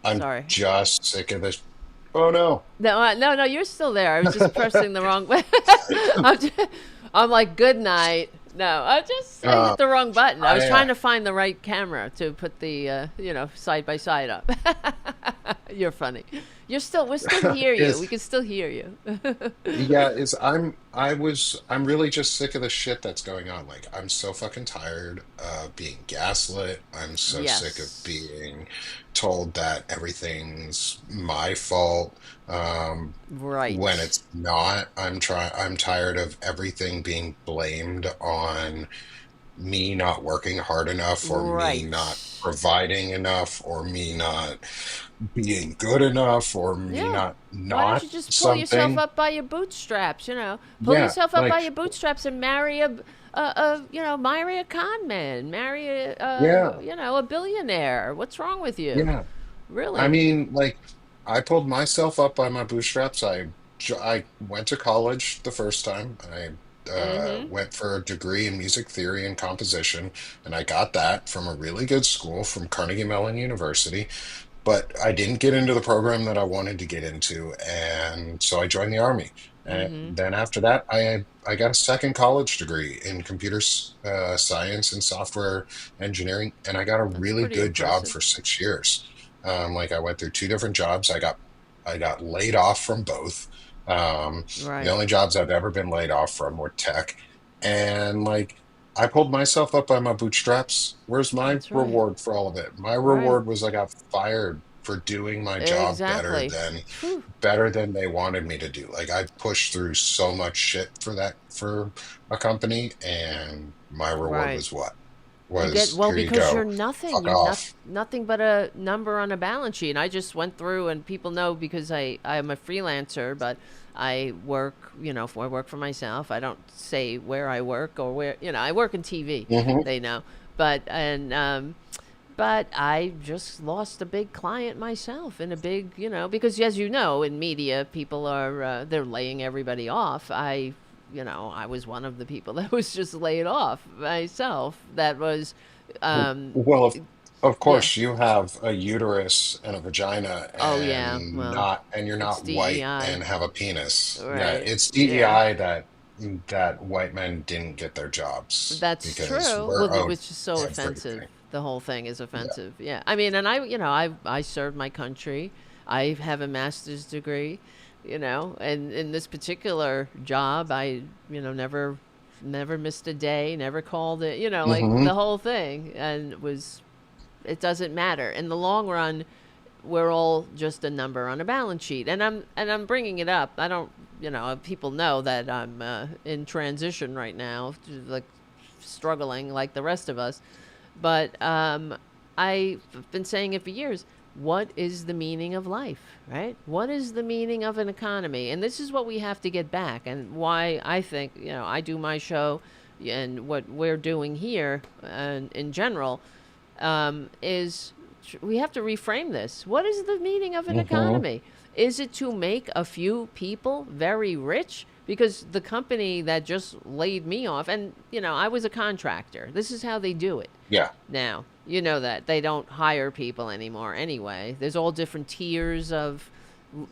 I'm Sorry. just sick of this. Oh no. No, no, you're still there. I was just pressing the wrong button. I'm like, good night. No, I Uh, hit the wrong button. I was I trying to find the right camera to put the, side by side up. You're funny. We still hear you. is We can still hear you. Yeah, is I'm really just sick of the shit that's going on. Like I'm so fucking tired of being gaslit. I'm so sick of Yes. being told that everything's my fault. When Right. it's not. I'm tired of everything being blamed on me not working hard enough or me Right. not providing enough or me not being good enough or me Yeah. Why don't you not just pull yourself something. up by your bootstraps? Pull Yeah, yourself up by like your bootstraps and marry a con man, marry yeah, a billionaire. What's wrong with you? yeah. I Really? mean, like I pulled myself up by my bootstraps. I went to college the first time. I Mm-hmm. went for a degree in music theory and composition, and I got that from a really good school from Carnegie Mellon University. But I didn't get into the program that I wanted to get into, and so I joined the Army. And Mm-hmm. then after that, I got a second college degree in science and software engineering, and I got a That's really pretty good job impressive. for 6 years. Like I went through two different jobs. I got laid off from both. The Right. only jobs I've ever been laid off from were tech, And like, I pulled myself up by my bootstraps. Where's my That's right. reward for all of it? My Right. reward was I got fired for doing my job Exactly. Phew. better than they wanted me to do. Like, I pushed through so much shit for a company, and my reward Right. was what? You get, Was well, here you because you're go. nothing. Fuck You're off. nothing but a number on a balance sheet. And I just went through, and people know because I'm a freelancer, but I work, I work for myself. I don't say where I work or where, I work in TV. Hmm. They know. But I just lost a big client myself in a big, because as you know, in media, people are, they're laying everybody off. I was one of the people that was just laid off myself. That was, um, Well, of yeah. course, you have a uterus and a vagina, Oh, yeah. Well, and you're it's not white DEI. and have a penis. Yeah, Right. it's Yeah. DEI that white men didn't get their jobs That's because true. we're Well, owed which is so offensive. everything. The whole thing is Yeah. offensive. Yeah. I mean, and I served my country. I have a master's degree, and in this particular job, I, never missed a day, never called it, like Hmm. the whole thing. And it doesn't matter. In the long run, we're all just a number on a balance sheet. And I'm bringing it up. I don't, people know that I'm in transition right now, like struggling like the rest of us. But I've been saying it for years. What is the meaning of life, right? What is the meaning of an economy? And this is what we have to get back. And why I think, I do my show and what we're doing here and in general is we have to reframe this. What is the meaning of an Hmm. economy? Is it to make a few people very rich? Because the company that just laid me off, and I was a contractor. This is how they do it Yeah. now. You know that they don't hire people anymore anyway. There's all different tiers of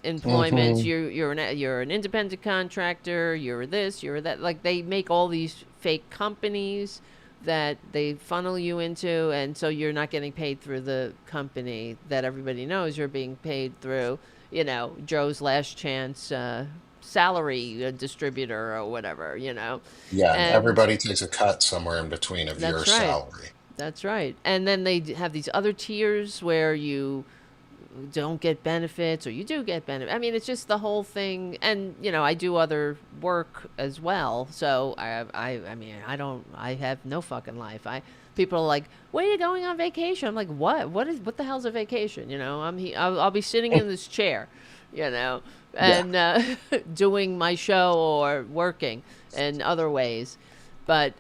employments. Hmm. You're an independent contractor. You're this. You're that. Like they make all these fake companies that they funnel you into, and so you're not getting paid through the company that everybody knows. You're being paid through, Joe's Last Chance salary distributor or whatever, Yeah, and and everybody takes a cut somewhere in between of your that's right. salary. That's right. And then they have these other tiers where you don't get benefits or you do get benefits. I mean, it's just the whole thing. And, I do other work as well. So I mean, I have no fucking life. People are like, where are you going on vacation? I'm like, what the hell's a vacation? I'll be sitting in this chair, you know, Yeah. and doing my show or working in other ways. But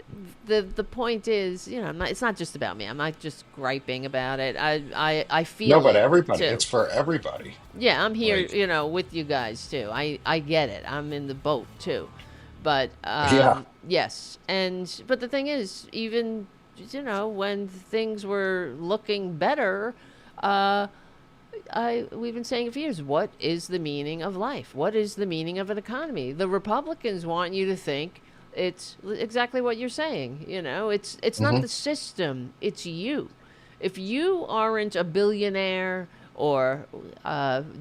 the point is, it's not just about me. I'm not just griping about it. I No, feel but it everybody, too. it's for everybody. Yeah, I'm here, Like, with you guys too. I get it. I'm in the boat too. But yeah. yes, but the thing is, even when things were looking better, uh, we've been saying it for years. What is the meaning of life? What is the meaning of an economy? The Republicans want you to think it's exactly what you're saying. It's not Hmm. the system. It's you. If you aren't a billionaire or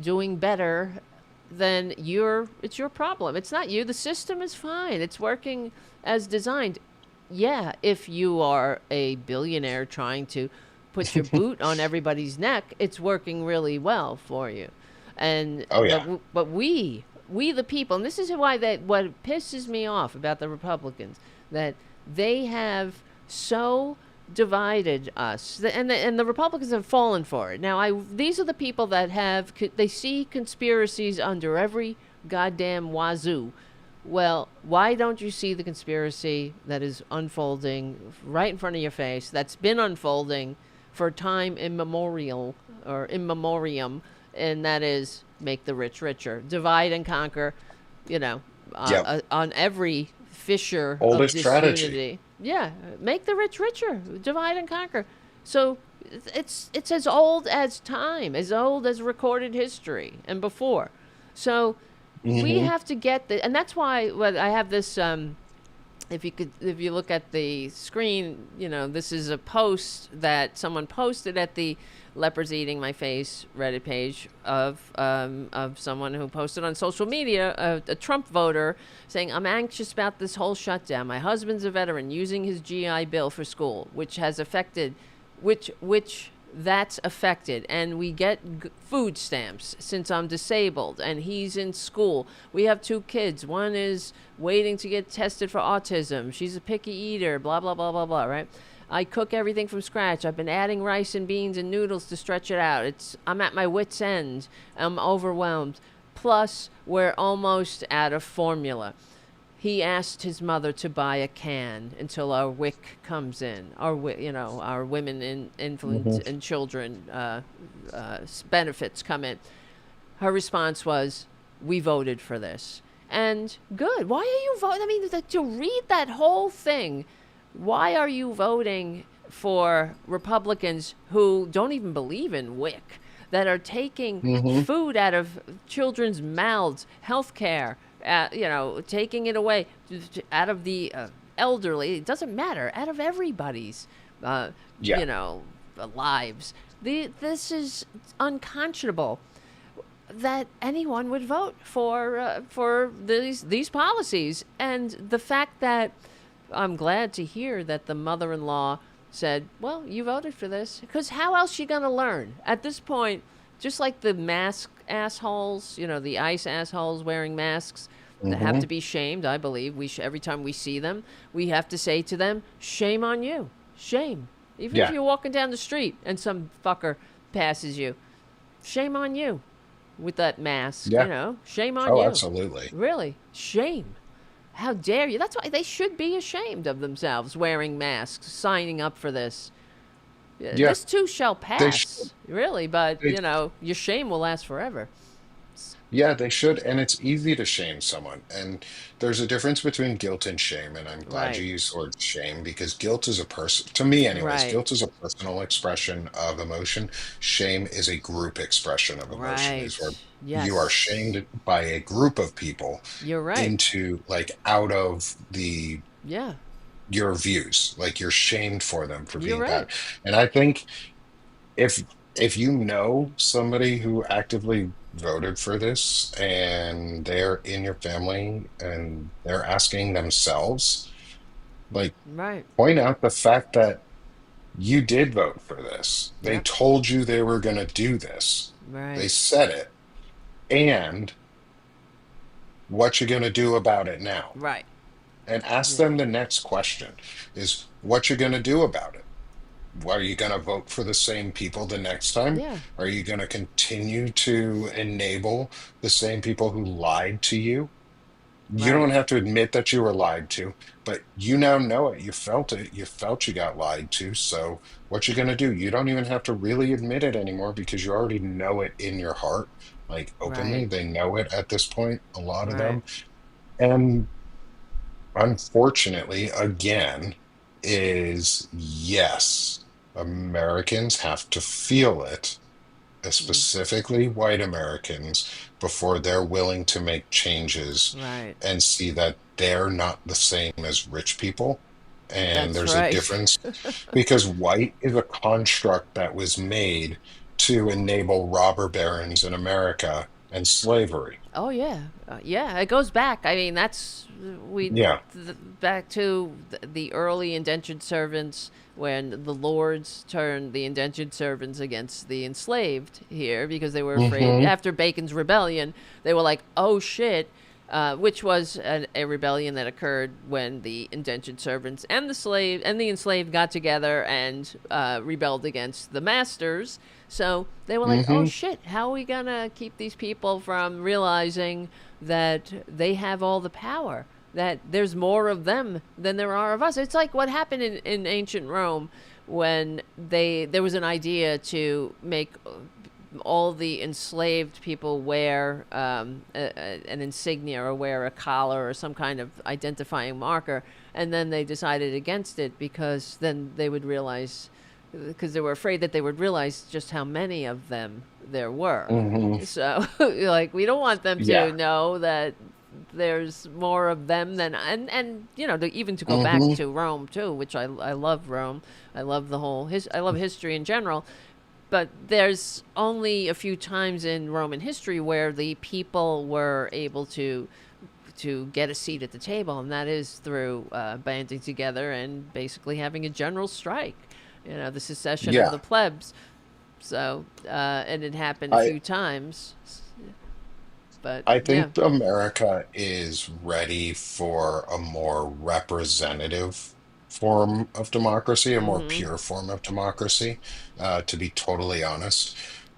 doing better, then it's your problem. It's not you. The system is fine. It's working as designed. Yeah, if you are a billionaire trying to put your boot on everybody's neck, it's working really well for you. And Oh yeah. but we the people, and this is why what pisses me off about the Republicans, that they have so divided us, and the Republicans have fallen for it. Now, these are the people that they see conspiracies under every goddamn wazoo. Well, why don't you see the conspiracy that is unfolding right in front of your face, that's been unfolding for time immemorial or immemorium, and that is make the rich richer, divide and conquer, you know, Yep. on every fissure of Oldest strategy. disunity. Yeah, make the rich richer, divide and conquer. So it's as old as time, as old as recorded history and before. So we Hmm. have to get the, and that's why I have this if you look at the screen, this is a post that someone posted at the Leopards Eating My Face Reddit page of someone who posted on social media, a Trump voter, saying, "I'm anxious about this whole shutdown. My husband's a veteran using his GI Bill for school, which has affected, which that's affected, and we get food stamps since I'm disabled, and he's in school. We have 2 kids. One is waiting to get tested for autism. She's a picky eater, blah, blah, blah, blah, blah," right? "I cook everything from scratch. I've been adding rice and beans and noodles to stretch it out. I'm at my wit's end. I'm overwhelmed. Plus, we're almost out of formula. He asked his mother to buy a can until our WIC comes in, our women in influence and children benefits come in." Her response was, "We voted for this." And good. Why are you voting? I mean, to read that whole thing, why are you voting for Republicans who don't even believe in WIC, that are taking food out of children's mouths, health care, taking it away out of the elderly? It doesn't matter, out of everybody's, lives. This is unconscionable that anyone would vote for these policies. And the fact that I'm glad to hear that the mother-in-law said, "Well, you voted for this," because how else you gonna learn at this point? Just like the mask assholes, the ICE assholes wearing masks that have to be shamed. I believe every time we see them, we have to say to them, "Shame on you, shame." Even if you're walking down the street and some fucker passes you, shame on you with that mask. Shame on you. Oh, absolutely. Really, shame. How dare you? That's why they should be ashamed of themselves, wearing masks, signing up for this. Yeah. This too shall pass, really, but, your shame will last forever. Yeah, they should. And it's easy to shame someone. And there's a difference between guilt and shame. And I'm glad you Right, used the word shame, because guilt is to me anyways, right, guilt is a personal expression of emotion. Shame is a group expression of emotion, is right. where you are Yes, shamed by a group of people you're right. into, like, out of Yeah, your views. Like, you're shamed for them for you're being bad. right. And I think if you know somebody who actively voted for this and they're in your family and they're asking themselves, like, Right, point out the fact that you did vote for this. They yep, told you they were going to do this. They right, said it. And what you going to do about it now? right. And ask Yeah, them the next question is, what you going to do about it? Are you going to vote for the same people the next time? yeah, Are you going to continue to enable the same people who lied to you? You right, don't have to admit that you were lied to, but you now know it. You felt it. You felt you got lied to. So what you going to do? You don't even have to really admit it anymore, because you already know it in your heart, like, openly. right, They know it at this point, a lot of right. them. And unfortunately, again, is yes, Americans have to feel it, Mm, specifically white Americans, before they're willing to make changes right. and see that they're not the same as rich people. And That's there's a right. difference, because white is a construct that was made to enable robber barons in America and slavery. Oh yeah, yeah. It goes back. I mean, we Yeah. back to the early indentured servants, when the lords turned the indentured servants against the enslaved here because they were afraid. Hmm. After Bacon's rebellion, they were like, "Oh shit." Which was a rebellion that occurred when the indentured servants and the enslaved got together and rebelled against the masters. So they were like, "Oh Hmm. shit, how are we gonna keep these people from realizing that they have all the power? That there's more of them than there are of us?" It's like what happened in ancient Rome when there was an idea to make all the enslaved people wear an insignia, or wear a collar or some kind of identifying marker, and then they decided against it because then they would realize, because they were afraid that they would realize just how many of them there were. Hmm. So, like, we don't want them to Yeah. know that there's more of them than and even to go back Hmm. to Rome too, which I love Rome. I love I love history in general, but there's only a few times in Roman history where the people were able to get a seat at the table, and that is through banding together and basically having a general strike. The secession of Yeah. the plebs. So, and it happened a I few times. But I yeah. think America is ready for a more representative form of democracy, a more Mm-hmm. pure form of democracy, to be totally honest,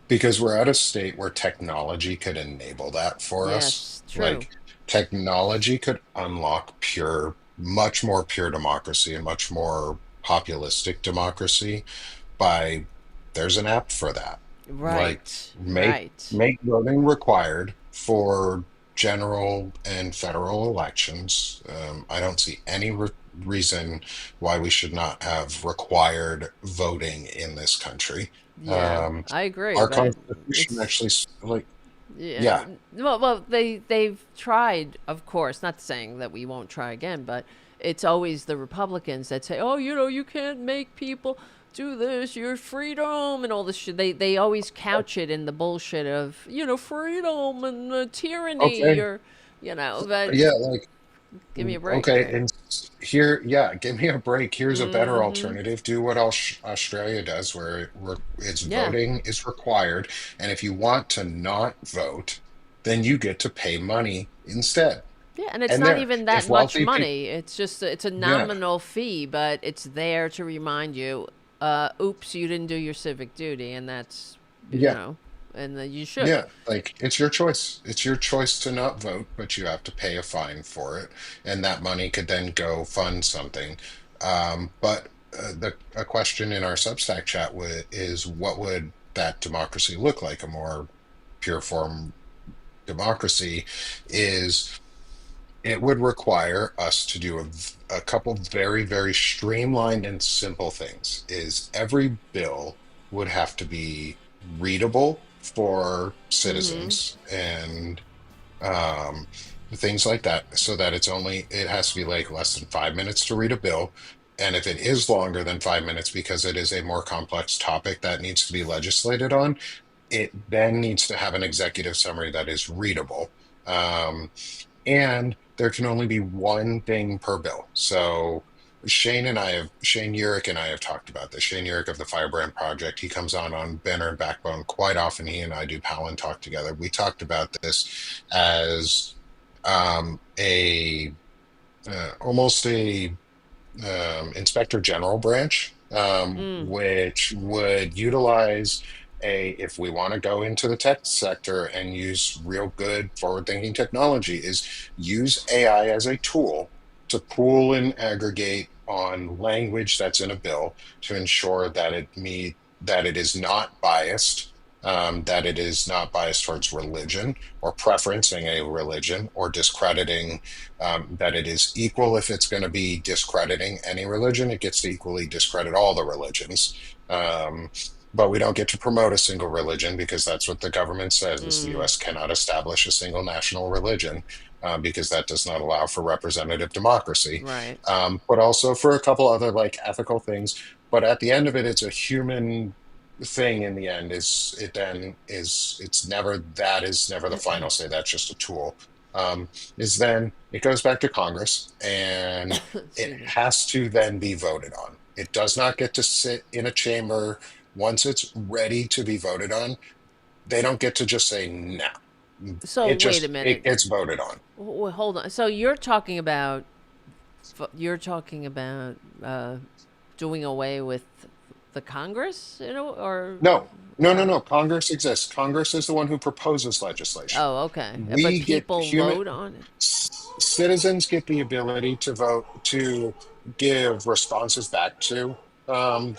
because we're at a state where technology could enable that for us. Yes, true. Like, technology could unlock pure, much more pure democracy and much more populistic democracy by there's an app for that. Like, Right. make Right. make voting required for general and federal elections. I don't see any reason why we should not have required voting in this country. Yeah, Um, I agree, our but Constitution it's actually, like, yeah. yeah, Well, they've tried, of course. Not saying that we won't try again, but it's always the Republicans that say, "Oh, you can't make people do this. Your freedom and all this shit." They always couch it in the bullshit of freedom and tyranny, okay, or But yeah, like, give me a break okay, here. and here, yeah, give me a break. Here's a better Mm-hmm. alternative. Do what Australia does, where it's Yeah, voting is required, and if you want to not vote, then you get to pay money instead. yeah, and it's And not there, even if that much wealthy people, money. It's a yeah, nominal fee, but it's there to remind you, oops, you didn't do your civic duty, and that's yeah, and you should. yeah, like it's your choice. It's your choice to not vote, but you have to pay a fine for it, and that money could then go fund something. But the a question in our Substack chat is what would that democracy look like? A more pure form democracy is it would require us to do a couple very, very streamlined and simple things. Is every bill would have to be readable for Mm-hmm. citizens and um, things like that, so that it has to be like less than 5 minutes to read a bill. And if it is longer than 5 minutes because it is a more complex topic that needs to be legislated on, it then needs to have an executive summary that is readable. Um, and there can only be one thing per bill. So Shane Urick and I have talked about this. Shane Urick of the Firebrand Project, he comes on Banner and Backbone quite often. He and I do Pal and Talk together. We talked about this as a almost a inspector general branch, Mm. which would utilize if we want to go into the tech sector and use real good forward thinking technology, is use AI as a tool to pool and aggregate on language that's in a bill to ensure that that it is not biased. That it is not biased towards religion or preferencing a religion or discrediting that it is equal. If it's going to be discrediting any religion, it gets to equally discredit all the religions. Um, but we don't get to promote a single religion because that's what the government says is the Mm. US cannot establish a single national religion because that does not allow for representative democracy. Right. But also for a couple other like ethical things. But at the end of it, it's a human thing in the end is it then is it's never that is never the final say, that's just a tool. Is then it goes back to Congress and it Excuse me. has to then be voted on. It does not get to sit in a chamber once it's ready to be voted on. They don't get to just say no. So wait a It minute. gets voted on. Hold on. So you're talking about doing away with the Congress, or No, no, no, oh, no. Congress exists. Congress is the one who proposes legislation. oh, okay. But We get people human vote on it. citizens get the ability to vote to give responses back to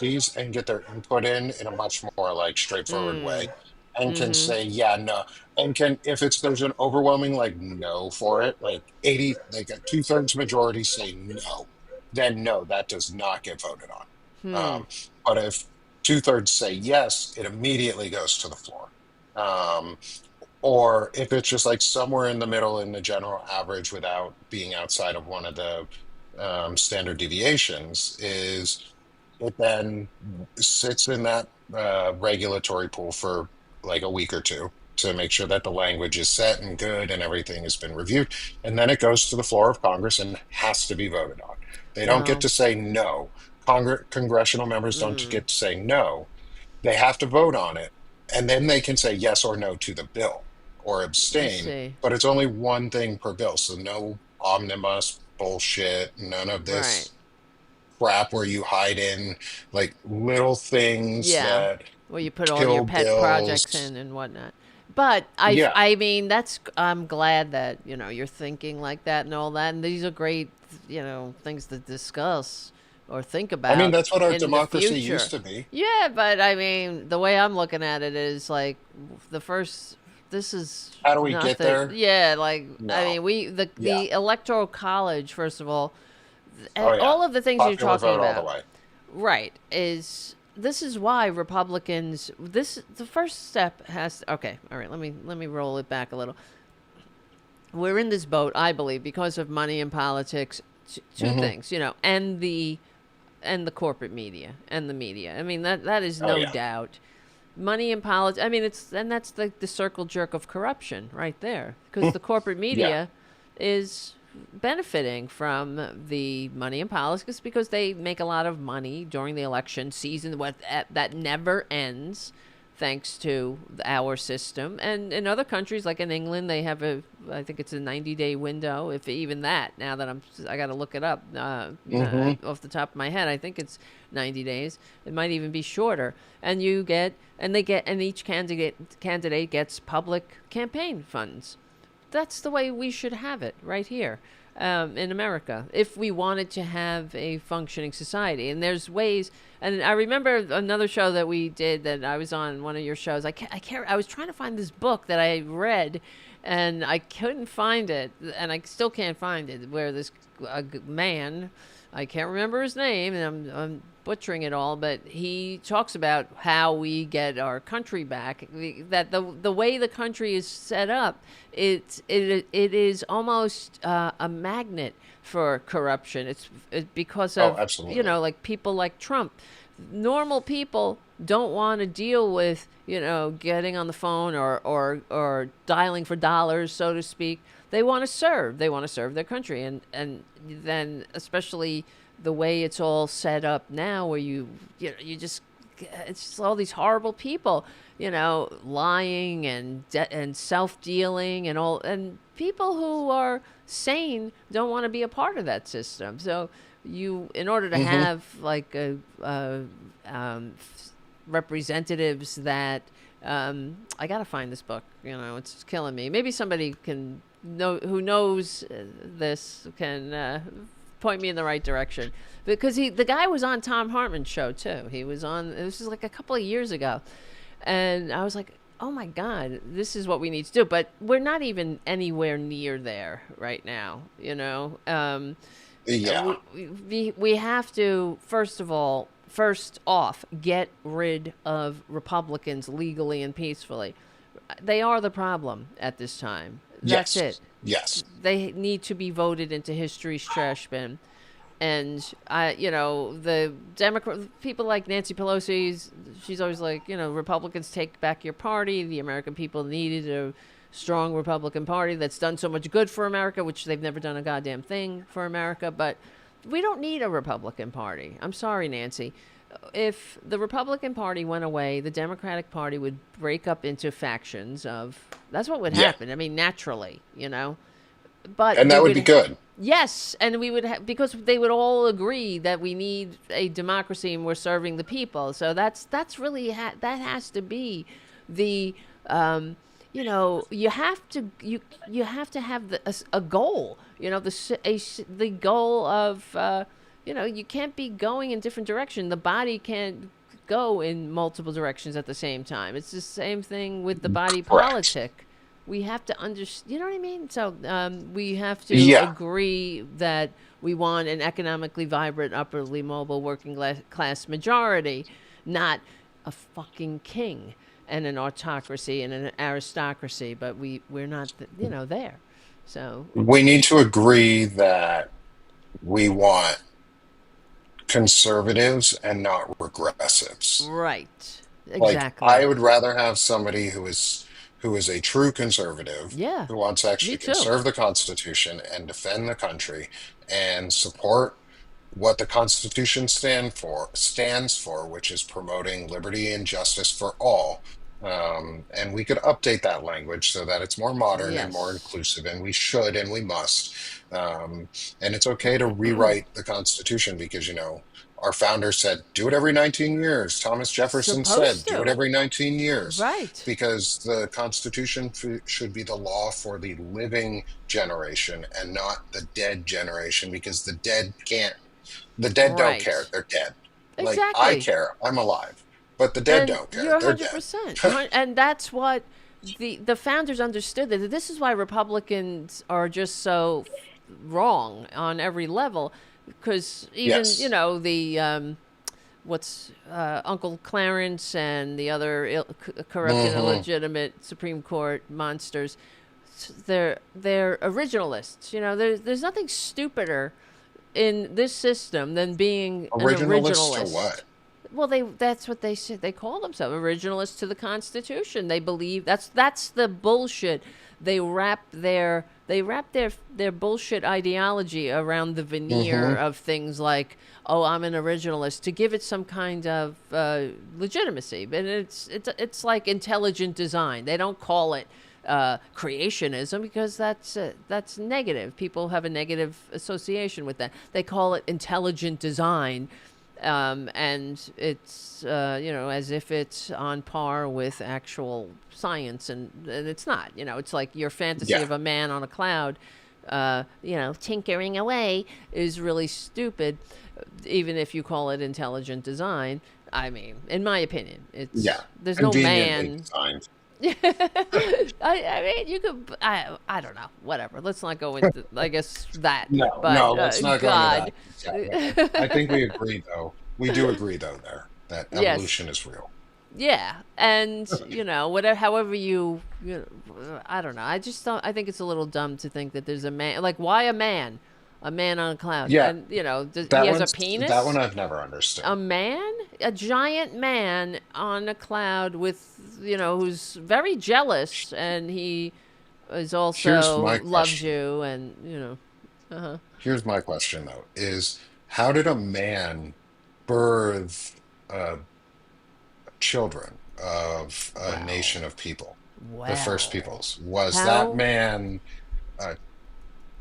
these and get their input in a much more like straightforward Mm. way and can Mm-hmm. say yeah no and can if it's there's an overwhelming like no for it like 80 like a two-thirds majority say no, then no, that does not get voted on. Hmm. But if two-thirds say yes, it immediately goes to the floor. um or if it's just like somewhere in the middle in the general average without being outside of one of the standard deviations, is it then sits in that regulatory pool for like a week or two to make sure that the language is set and good and everything has been reviewed. And then it goes to the floor of Congress and has to be voted on. They don't get Well, to say no. Congressional members don't get to say no. They have to vote on it. And then they can say yes or no to the bill or I abstain, see. but it's only one thing per bill. So no omnibus bullshit, none of Right. this crap where you hide in like little things Yeah. that Well, you put all your kill pet projects bills. in and whatnot. But Yeah. I mean, I'm glad that, you're thinking like that and all that. And these are great, things to discuss or think I mean, about that's what our in the democracy future. used to be. Yeah, but I mean, the way I'm looking at it is like the first, this is How do we get nothing. there? Yeah, like, I No. mean, Yeah. the electoral college, first of all, Oh, yeah. all of the things you're Popular talking vote all the about. way. Right. This is why Republicans the first step has okay, all right, let me roll it back a little. We're in this boat, I believe, because of money and politics, two Hmm. things, and the corporate media and the media. I mean that is Oh, no yeah. doubt. Money and politics. I mean that's the circle jerk of corruption right there because the corporate Yeah. media is benefiting from the money and politics because they make a lot of money during the election season that never ends thanks to our system. And in other countries like in England they have I think it's a 90-day window, if even that. Now that I got to look it up Hmm. off the top of my head. I think it's 90 days. It might even be shorter. And you get and they get and each candidate gets public campaign funds. That's the way we should have it right here in America if we wanted to have a functioning society. And there's ways. And I remember another show that we did that I was on one of your shows. I was trying to find this book that I read, and I couldn't find it, and I still can't find it. Where this man, I can't remember his name, and I'm butchering it all, but he talks about how we get our country back. That the way the country is set up, it is almost a magnet for corruption. It's because Oh, of absolutely. like people like Trump. Normal people don't want to deal with getting on the phone or dialing for dollars, so to speak. They want to serve. They want to serve their country, and then especially the way it's all set up now, where you just it's just all these horrible people, lying and self dealing and all, and people who are sane don't want to be a part of that system. So in order to Hmm. have like representatives that I gotta find this book. It's killing me. Maybe somebody can know who knows this can point me in the right direction because the guy was on Tom Hartman's show too. He was on. This was like a couple of years ago, and I was like, oh my god, this is what we need to do. But we're not even anywhere near there right now. Yeah. We have to first off get rid of Republicans legally and peacefully. They are the problem at this time. That's Yes. it. Yes. They need to be voted into history's trash bin. And the Democrat people like Nancy Pelosi, she's always like, Republicans take back your party. The American people needed a strong Republican Party that's done so much good for America, which they've never done a goddamn thing for America. But we don't need a Republican Party. I'm sorry, Nancy. If the Republican Party went away, the Democratic Party would break up into factions of. That's what would Yeah. happen. I mean, naturally. But And we that would be would. good. Yes, and we would because they would all agree that we need a democracy and we're serving the people. So that's really that has to be the you have to you have to have a goal. The goal of you can't be going in different direction. The body can't go in multiple directions at the same time. It's the same thing with the body Correct. politic. We have to understand, you know what I mean? So we have to Yeah. agree that we want an economically vibrant, upwardly mobile working class majority, not a fucking king. and an autocracy and an aristocracy, but we're not, there. So, We need to agree that we want conservatives and not regressives. right. Like Exactly. I would rather have somebody who is a true conservative Yeah. who wants to Me actually too. conserve the Constitution and defend the country and support what the Constitution stands for, which is promoting liberty and justice for all. And we could update that language so that it's more modern and more Yes. inclusive, and we should and we must. Um, and it's okay to rewrite the Constitution because, our founders said, do it every 19 years. Thomas Jefferson said, Supposed do it to. every 19 years Right. because the Constitution should be the law for the living generation and not the dead generation because the dead don't care. Right. They're dead. Like I Exactly. care. I'm alive. But the dead And don't care. you're They're dead. 100%. And that's what the founders understood, that this is why Republicans are just so wrong on every level, because even, Yes. the what's Uncle Clarence and the other corrupt and Hmm. illegitimate Supreme Court monsters, they're originalists. There's nothing stupider in this system than being an Originalists to originalist. what? Well, that's what they said. They call themselves originalists to the Constitution. They believe that's the bullshit. They wrap their bullshit ideology around the veneer Hmm. of things like, oh, I'm an originalist, to give it some kind of legitimacy. But it's like intelligent design. They don't call it creationism because that's negative. People have a negative association with that. They call it intelligent design, and it's as if it's on par with actual science, and it's not. It's like your fantasy Yeah. of a man on a cloud, tinkering away, is really stupid, even if you call it intelligent design. I mean, in my opinion, Yeah. there's no Conveniently man. designed. I mean, you could. I don't know. Whatever. Let's not go into. I guess that. No, But no, let's not go into God, that. Yeah. I think we agree though. We do agree though there that yes, evolution is real. yeah, and whatever. However I don't know. I just don't. I think it's a little dumb to think that there's a man. Like, why a man? A man on a cloud, Yeah. and he has a That one penis. I've never understood. A man, a giant man on a cloud with, who's very jealous, and he is Here's also my loves question. you, and Here's my question though, is how did a man birth uh, children of a well, nation of people? The first well, peoples. Was that how? man a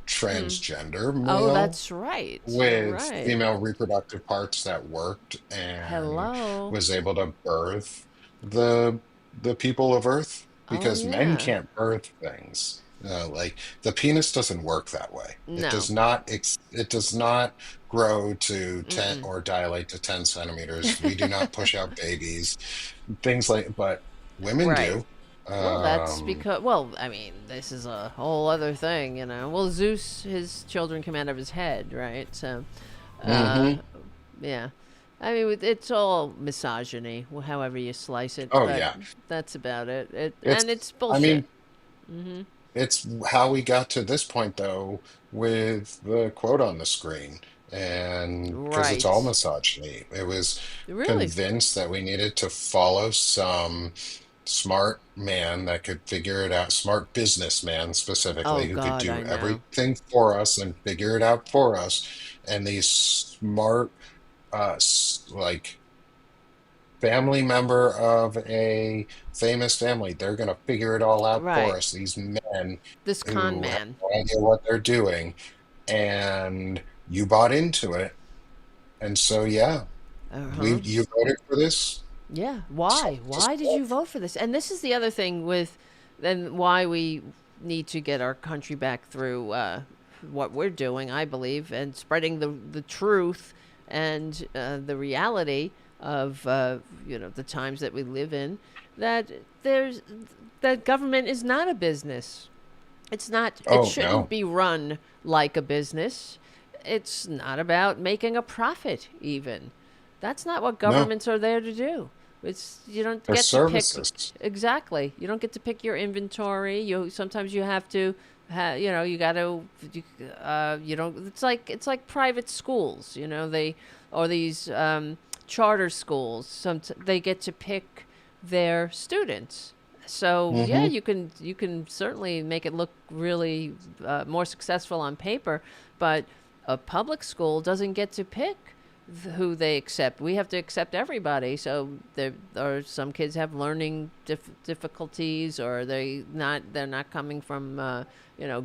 Hmm. transgender Oh, male that's right. You're with right. female reproductive parts that worked and Hello. was able to birth the the people of Earth? Oh Because men yeah. can't birth things. Like the penis doesn't work that way. No. It does not grow to 10 Mm-mm. or dilate to 10 centimeters. We do not push out babies. Things like, but women Right. do. Well, that's Um, because, well, I mean, this is a whole other thing. Well, Zeus, his children come out of his head, right? So, uh, mhm. yeah. I mean, it's all misogyny, however you slice it, Oh but yeah. that's about it. It's And it's I bullshit. mean, it's how we got to this point, though, with the quote on the screen. And because it's all Right. misogyny, it was Really? convinced that we needed to follow some smart man that could figure it out, smart businessman Oh, specifically, who could God, do I know. everything for us and figure it out for us. And these smart, like family member of a famous family. They're going to figure it all out for Right. us. These men This con who have man. no idea what they're doing, and you bought into it. And so, yeah, Uh we huh. you voted for this. Yeah. So Why? just Why did you vote for this? And this is the other thing with, then why we need to get our country back through what we're doing, I believe, and spreading the truth and the reality of the times that we live in. That there's that government is not a business. It's not. It oh shouldn't no, be run like a business. It's not about making a profit. Even that's not what no, governments are there to do. It's you don't Their get to pick services. exactly. You don't get to pick your inventory. You sometimes you have to. You know, you got to. You don't. It's like private schools. You know, they or these charter schools. They get to pick their students. So yeah, Hmm. you can certainly make it look really more successful on paper, but a public school doesn't get to pick who they accept. We have to accept everybody. So there or some kids have learning difficulties, or they're not coming from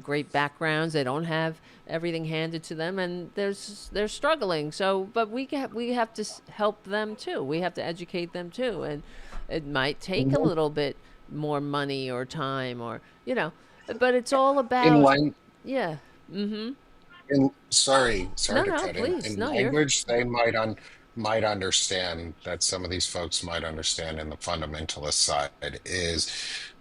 great backgrounds. They don't have everything handed to them, and they're struggling. So, but we have to help them too. We have to educate them too, and it might take a Hmm. little bit more money or time, or but it's all In about lang yeah. Mm-hmm. sorry No, to no, cut in. please, In no, you're language, they might understand that some of these folks might understand in the fundamentalist side is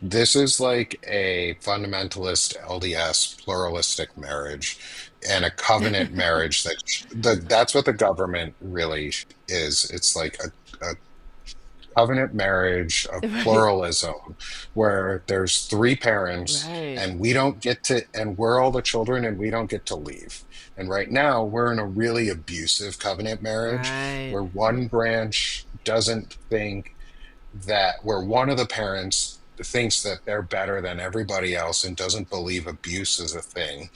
this is like a fundamentalist LDS pluralistic marriage and a covenant marriage that's what the government really is. It's like a covenant marriage of right, pluralism where there's three parents right, and we don't get to and we're all the children and we don't get to leave. And right now we're in a really abusive covenant marriage right, where one branch doesn't think that where one of the parents thinks that they're better than everybody else and doesn't believe abuse is a thing.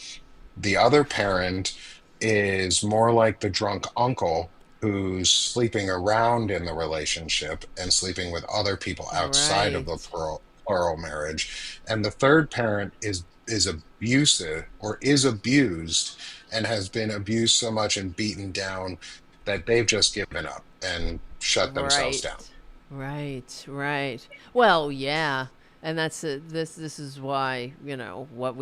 The other parent is more like the drunk uncle who's sleeping around in the relationship and sleeping with other people outside of the right, plural marriage. And the third parent is abusive or is abused and has been abused so much and beaten down that they've just given up and shut themselves right, down. right, right. Well, yeah, and this is why what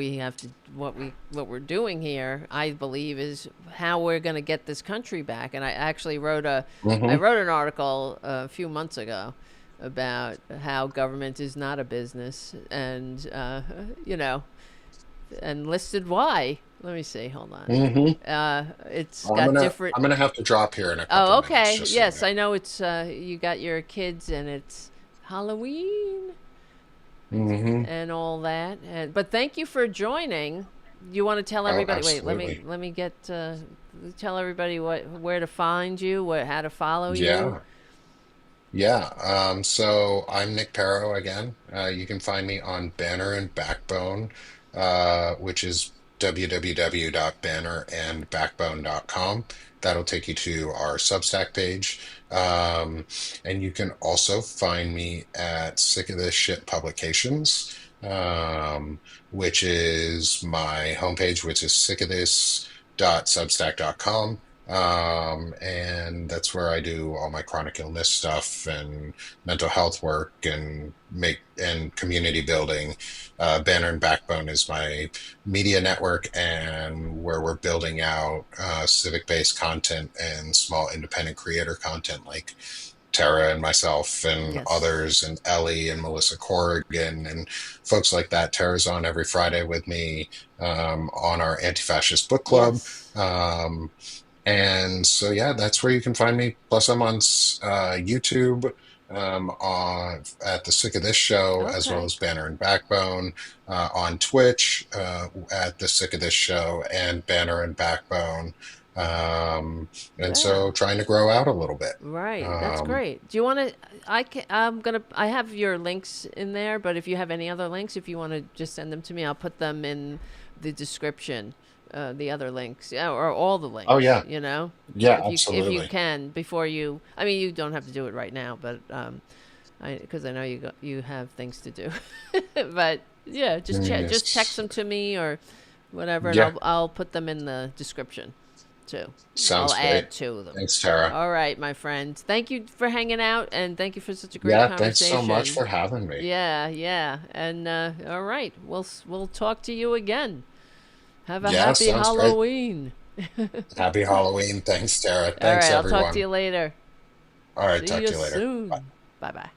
we're doing here. I believe is how we're going to get this country back. And I actually I Hmm. wrote an article a few months ago about how government is not a business, and you know, and listed why. Let me see. Hold on. Hmm. It's I'm got gonna different. I'm gonna have to drop here in a couple Oh, minutes, okay. just so you Yes, know. I know it's you got your kids and it's Halloween Hmm. and all that. And but thank you for joining. You want to tell Oh, everybody? Wait, absolutely. let me get tell everybody where to find you, how to follow you. Yeah. Yeah. So I'm Nick Parro again. You can find me on Banner and Backbone, which is www.bannerandbackbone.com. That'll take you to our Substack page. And you can also find me at Sick of This Shit Publications, which is my homepage, which is sickofthis.substack.com. And that's where I do all my chronic illness stuff and mental health work and make and community building. Banner and Backbone is my media network and where we're building out civic-based content and small independent creator content like Tara and myself and Yes. others and Ellie and Melissa Corrigan and folks like that. Tara's on every Friday with me on our anti-fascist book club. Yes. Um, and so, yeah, that's where you can find me. Plus, I'm on YouTube at the Sick of This Show, as well Okay. as Banner and Backbone, on Twitch at the Sick of This Show and Banner and Backbone. And Yeah. so, trying to grow out a little bit. Right. That's Um, great. Do you want to? I have your links in there, but if you have any other links, if you want to just send them to me, I'll put them in the description. The other links, yeah, or all the oh, links. yeah. Yeah, If you absolutely. can before you. I mean, you don't have to do it right now, but because I know you have things to do. But yeah, just text Yes. them to me or whatever, and Yeah, I'll put them in the description too. I'll sounds great. add to them. Thanks, Tara. All right, my friend. Thank you for hanging out, and thank you for such a great Yeah, thanks so much conversation. for having me. Yeah, yeah, and all right, we'll talk to you again. Have a Yeah, happy sounds great. Halloween. Happy Halloween. Thanks, Tara. All Thanks, right, I'll talk to everyone. you later. All right, See talk you to you later. Bye. soon. Bye bye.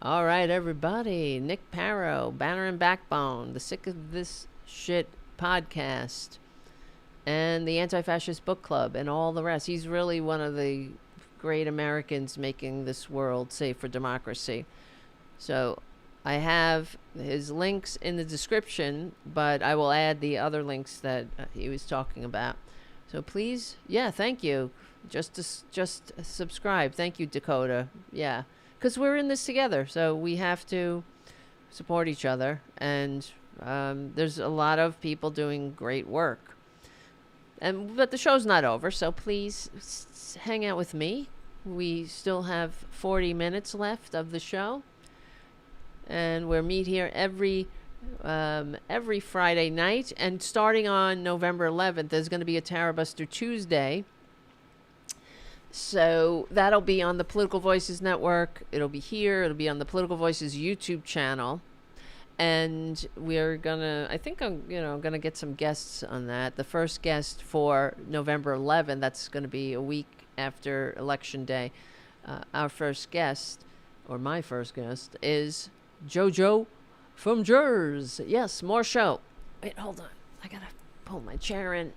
All right, everybody. Nick Parro, Banner and Backbone, the Sick of This Shit podcast, and the Anti Fascist Book Club, and all the rest. He's really one of the great Americans making this world safe for democracy. So I have his links in the description, but I will add the other links that he was talking about. So please, yeah, thank you. Just subscribe. Thank you, Dakota. Yeah, because we're in this together, so we have to support each other. And there's a lot of people doing great work. But the show's not over, so please hang out with me. We still have 40 minutes left of the show. And we'll meet here every Friday night. And starting on November 11th, there's going to be a Tarabuster Tuesday. So that'll be on the Political Voices Network. It'll be here. It'll be on the Political Voices YouTube channel. And we're gonna, I think I'm, gonna get some guests on that. The first guest for November 11th, that's gonna be a week after Election Day. Our first guest, or my first guest, is JoJo from Jersey. Yes, more show. Wait, hold on. I gotta pull my chair in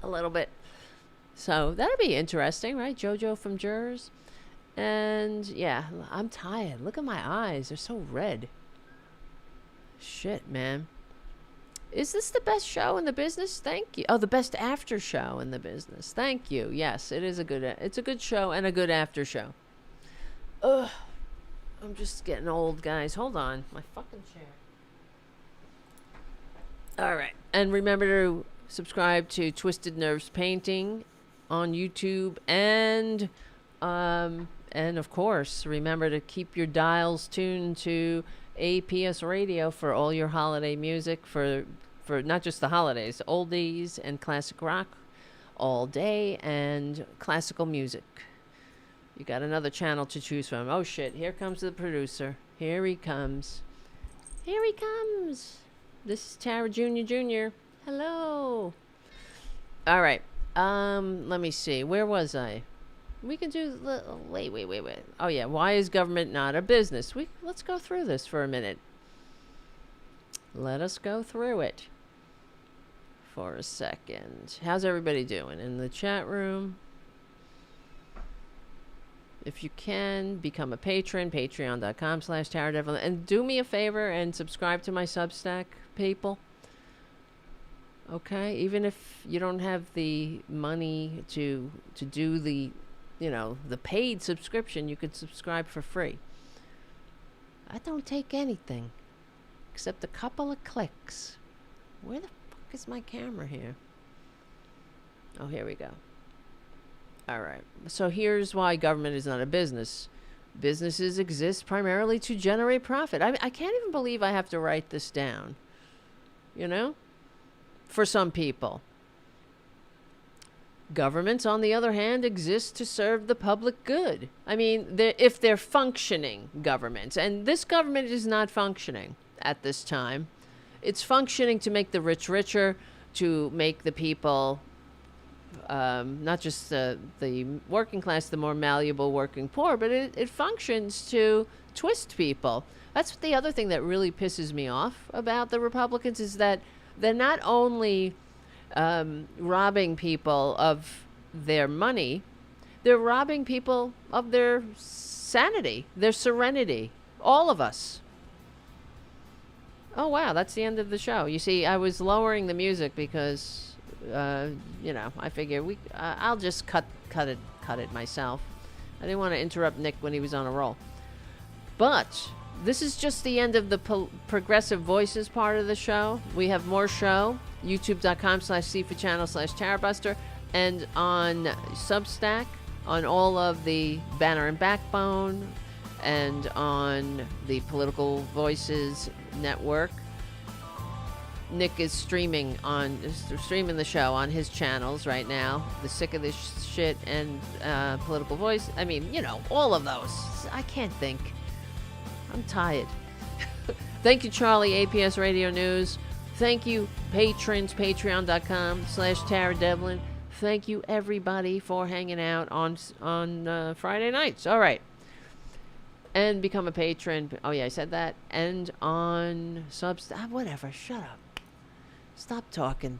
a little bit. So that'll be interesting, right? JoJo from Jersey. And yeah, I'm tired. Look at my eyes. They're so red. Shit, man. Is this the best show in the business? Thank you. Oh, the best after show in the business. Thank you. Yes, it's a good show and a good after show. Ugh. I'm just getting old, guys. Hold on. My fucking chair. All right. And remember to subscribe to Twisted Nerves Painting on YouTube. And of course, remember to keep your dials tuned to APS Radio for all your holiday music, for not just the holidays, oldies and classic rock all day, and classical music. You got another channel to choose from. Oh shit, here comes the producer. Here he comes. Here he comes. This is Tara Jr. Hello. All right. Let me see. Where was I? We can do, wait. Oh yeah, why is government not a business? Let's go through this for a minute. Let us go through it for a second. How's everybody doing in the chat room? If you can, become a patron, patreon.com/TaraDevlin. And do me a favor and subscribe to my Substack, people. Okay? Even if you don't have the money to do the the paid subscription, you could subscribe for free. I don't take anything except a couple of clicks. Where the fuck is my camera here? Oh, here we go. All right. So here's why government is not a business. Businesses exist primarily to generate profit. I can't even believe I have to write this down. For some people. Governments, on the other hand, exist to serve the public good. I mean, if they're functioning governments, and this government is not functioning at this time. It's functioning to make the rich richer, to make the people, not just the working class, the more malleable working poor, but it functions to twist people. That's the other thing that really pisses me off about the Republicans, is that they're not only robbing people of their money, they're robbing people of their sanity, their serenity. All of us. Oh wow, that's the end of the show. You see, I was lowering the music because I figure I'll just cut it myself. I didn't want to interrupt Nick when he was on a roll. But this is just the end of the Progressive Voices part of the show. We have more show. YouTube.com/CFA-channel/Tarabuster, and on Substack, on all of the Banner and Backbone, and on the Political Voices Network. Nick is streaming the show on his channels right now. The Sick of This Shit and Political Voice. I mean, all of those. I can't think. I'm tired. Thank you, Charlie, APS Radio News. Thank you, patrons, patreon.com/TaraDevlin. Thank you, everybody, for hanging out on Friday nights. All right. And become a patron. Oh, yeah, I said that. And on Substack. Whatever. Shut up. Stop talking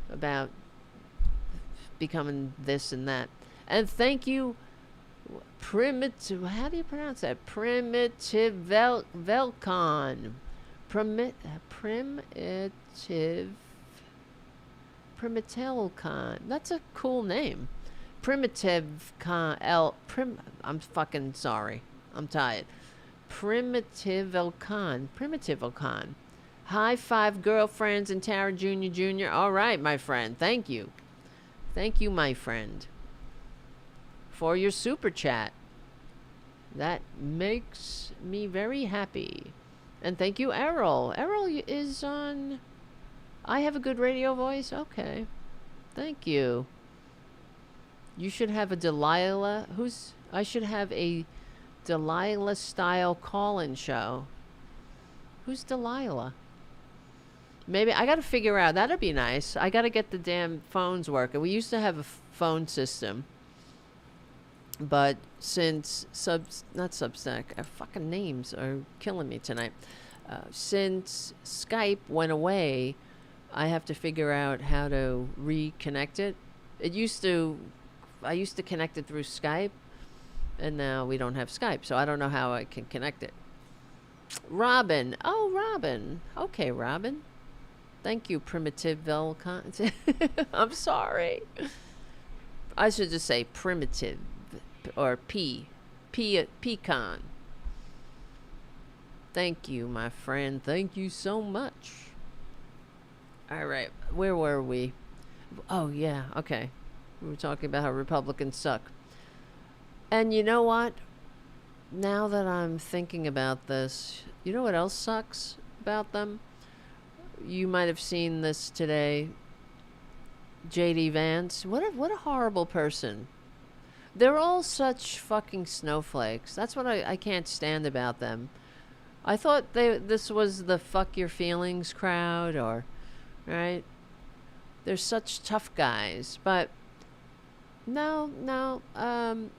about becoming this and that. And thank you Primitive. How do you pronounce that? Velcon. Primitive. Primitelcon. That's a cool name. Primitive con. I'm fucking sorry. I'm tired. Primitive Elcon. High five, girlfriends and Tara Jr. All right, my friend. Thank you. Thank you, my friend, for your super chat. That makes me very happy. And thank you, Errol. Errol is on I Have a Good Radio Voice? Okay. Thank you. You should have a Delilah. I should have a Delilah style call-in show. Who's Delilah? Maybe I gotta figure out. That'd be nice. I gotta get the damn phones working. We used to have a phone system, but since not Substack, fucking names are killing me tonight. Since Skype went away, I have to figure out how to reconnect it. I used to connect it through Skype, and now we don't have Skype, so I don't know how I can connect it. Robin. Oh, Robin. Okay, Robin. Thank you, Primitive Velcon. I'm sorry. I should just say primitive or pecan. Thank you, my friend. Thank you so much. All right. Where were we? Oh, yeah. Okay. We were talking about how Republicans suck. And you know what? Now that I'm thinking about this, you know what else sucks about them? You might have seen this today. J.D. Vance. What a horrible person. They're all such fucking snowflakes. That's what I can't stand about them. I thought this was the fuck your feelings crowd, or, right? They're such tough guys, but no.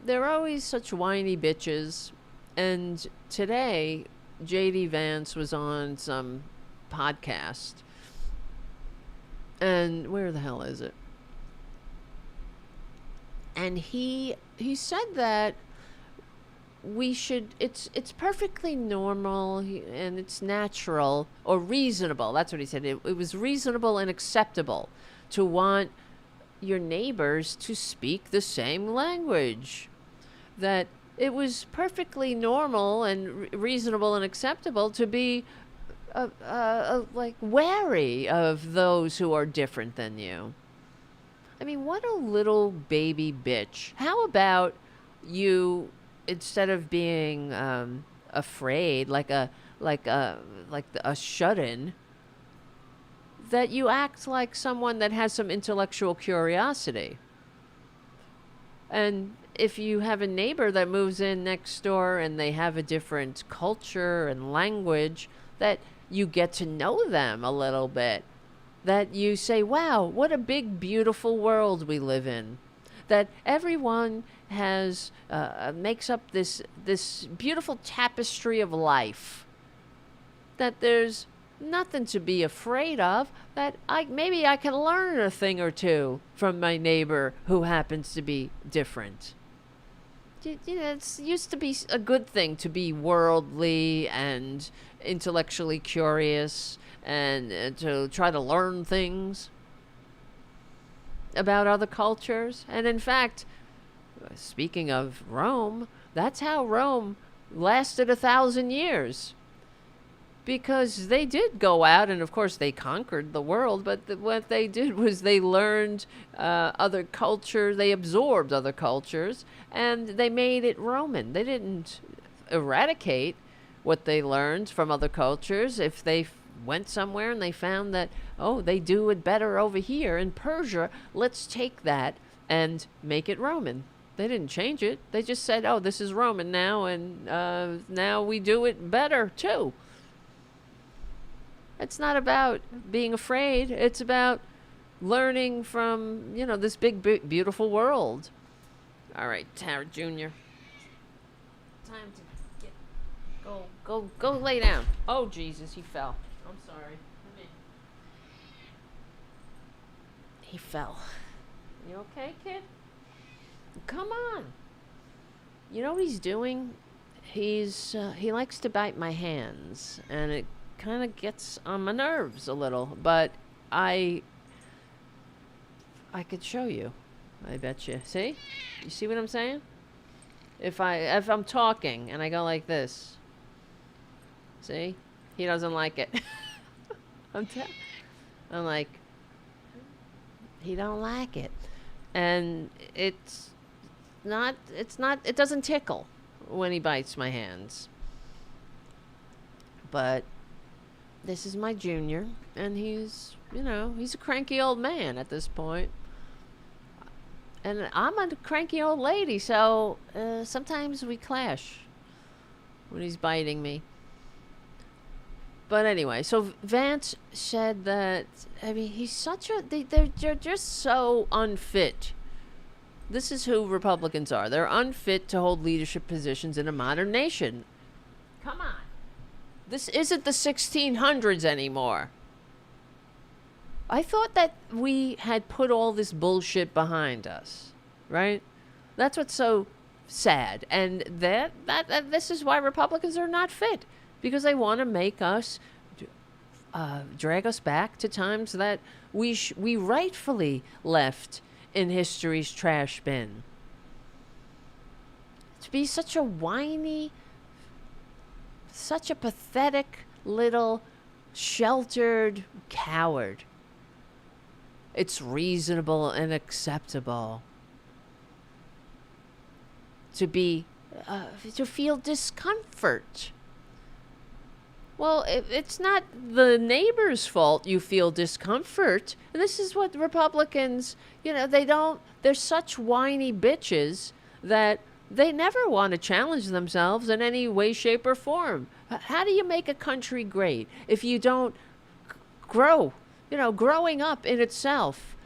They're always such whiny bitches. And today, J.D. Vance was on some podcast. And where the hell is it? And he said that we should, it's perfectly normal and it's natural or reasonable. That's what he said. It was reasonable and acceptable to want your neighbors to speak the same language. That it was perfectly normal and reasonable and acceptable to be like wary of those who are different than you. I mean, what a little baby bitch. How about you, instead of being afraid, like a shut-in, that you act like someone that has some intellectual curiosity. And if you have a neighbor that moves in next door and they have a different culture and language, that you get to know them a little bit. That you say, wow, what a big, beautiful world we live in. That everyone has makes up this beautiful tapestry of life. That there's nothing to be afraid of. That maybe I can learn a thing or two from my neighbor who happens to be different. You know, it used to be a good thing to be worldly and intellectually curious and to try to learn things about other cultures. And in fact, speaking of Rome, that's how Rome lasted 1,000 years. Because they did go out, and of course they conquered the world, but what they did was they learned other cultures, they absorbed other cultures, and they made it Roman. They didn't eradicate what they learned from other cultures. If they went somewhere and they found that, oh, they do it better over here in Persia, let's take that and make it Roman. They didn't change it. They just said, oh, this is Roman now, and now we do it better too. It's not about being afraid. It's about learning from, this big, beautiful world. All right, Tara Jr. Time to go lay down. Oh, Jesus, he fell. I'm sorry. He fell. You okay, kid? Come on. You know what he's doing? He likes to bite my hands, and it kind of gets on my nerves a little. But I could show you. I bet you. See? You see what I'm saying? If I'm talking and I go like this, see? He doesn't like it. I'm like, he don't like it, and it doesn't tickle when he bites my hands. But this is my junior, and he's a cranky old man at this point. And I'm a cranky old lady, so sometimes we clash when he's biting me. But anyway, so Vance said that, I mean, he's such a, they're just so unfit. This is who Republicans are. They're unfit to hold leadership positions in a modern nation. Come on. This isn't the 1600s anymore. I thought that we had put all this bullshit behind us, right? That's what's so sad. And this is why Republicans are not fit. Because they want to make us, drag us back to times that we rightfully left in history's trash bin. To be such a whiny, such a pathetic little sheltered coward. It's reasonable and acceptable to feel discomfort. Well, it's not the neighbor's fault you feel discomfort. And this is what Republicans, they're such whiny bitches that they never want to challenge themselves in any way, shape, or form. How do you make a country great if you don't grow? Growing up in itself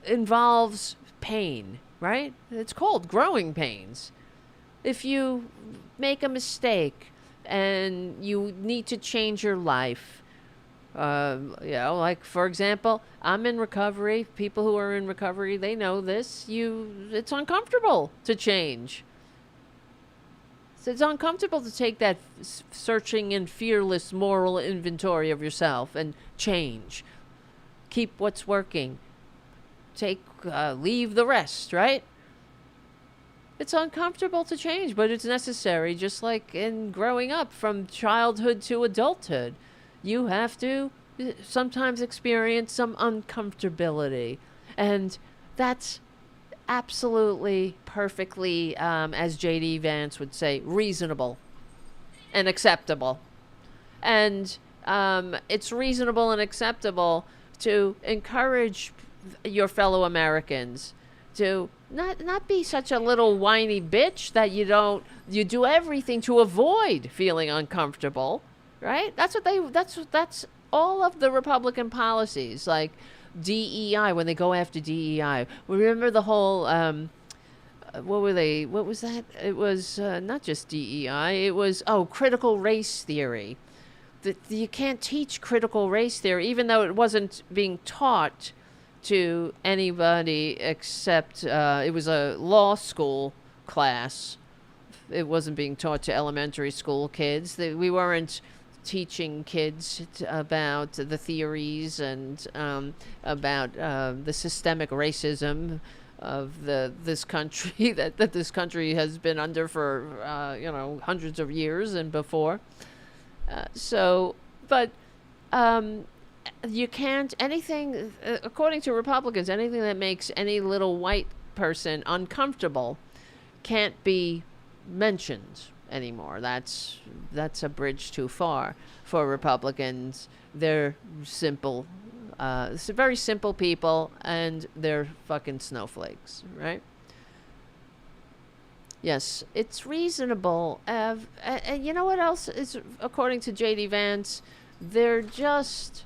involves pain, right? It's called growing pains. If you make a mistake and you need to change your life, like, for example, I'm in recovery. People who are in recovery, they know this. It's uncomfortable to change. So it's uncomfortable to take that searching and fearless moral inventory of yourself and change. Keep what's working. Leave the rest, right? It's uncomfortable to change, but it's necessary, just like in growing up from childhood to adulthood. You have to sometimes experience some uncomfortability. And that's absolutely, perfectly, as J.D. Vance would say, reasonable and acceptable. And it's reasonable and acceptable to encourage your fellow Americans to not be such a little whiny bitch that you do everything to avoid feeling uncomfortable, right? That's all of the Republican policies, like DEI, when they go after DEI. Remember the whole, what was that? It was not just DEI, it was, critical race theory. You can't teach critical race theory, even though it wasn't being taught to anybody except it was a law school class. It wasn't being taught to elementary school kids. We weren't teaching kids about the theories and about the systemic racism of this country that this country has been under for hundreds of years and before. You can't, anything, according to Republicans, anything that makes any little white person uncomfortable can't be mentioned anymore. That's a bridge too far for Republicans. They're simple, very simple people, and they're fucking snowflakes, right? Yes, it's reasonable. And you know what else is, according to J.D. Vance, this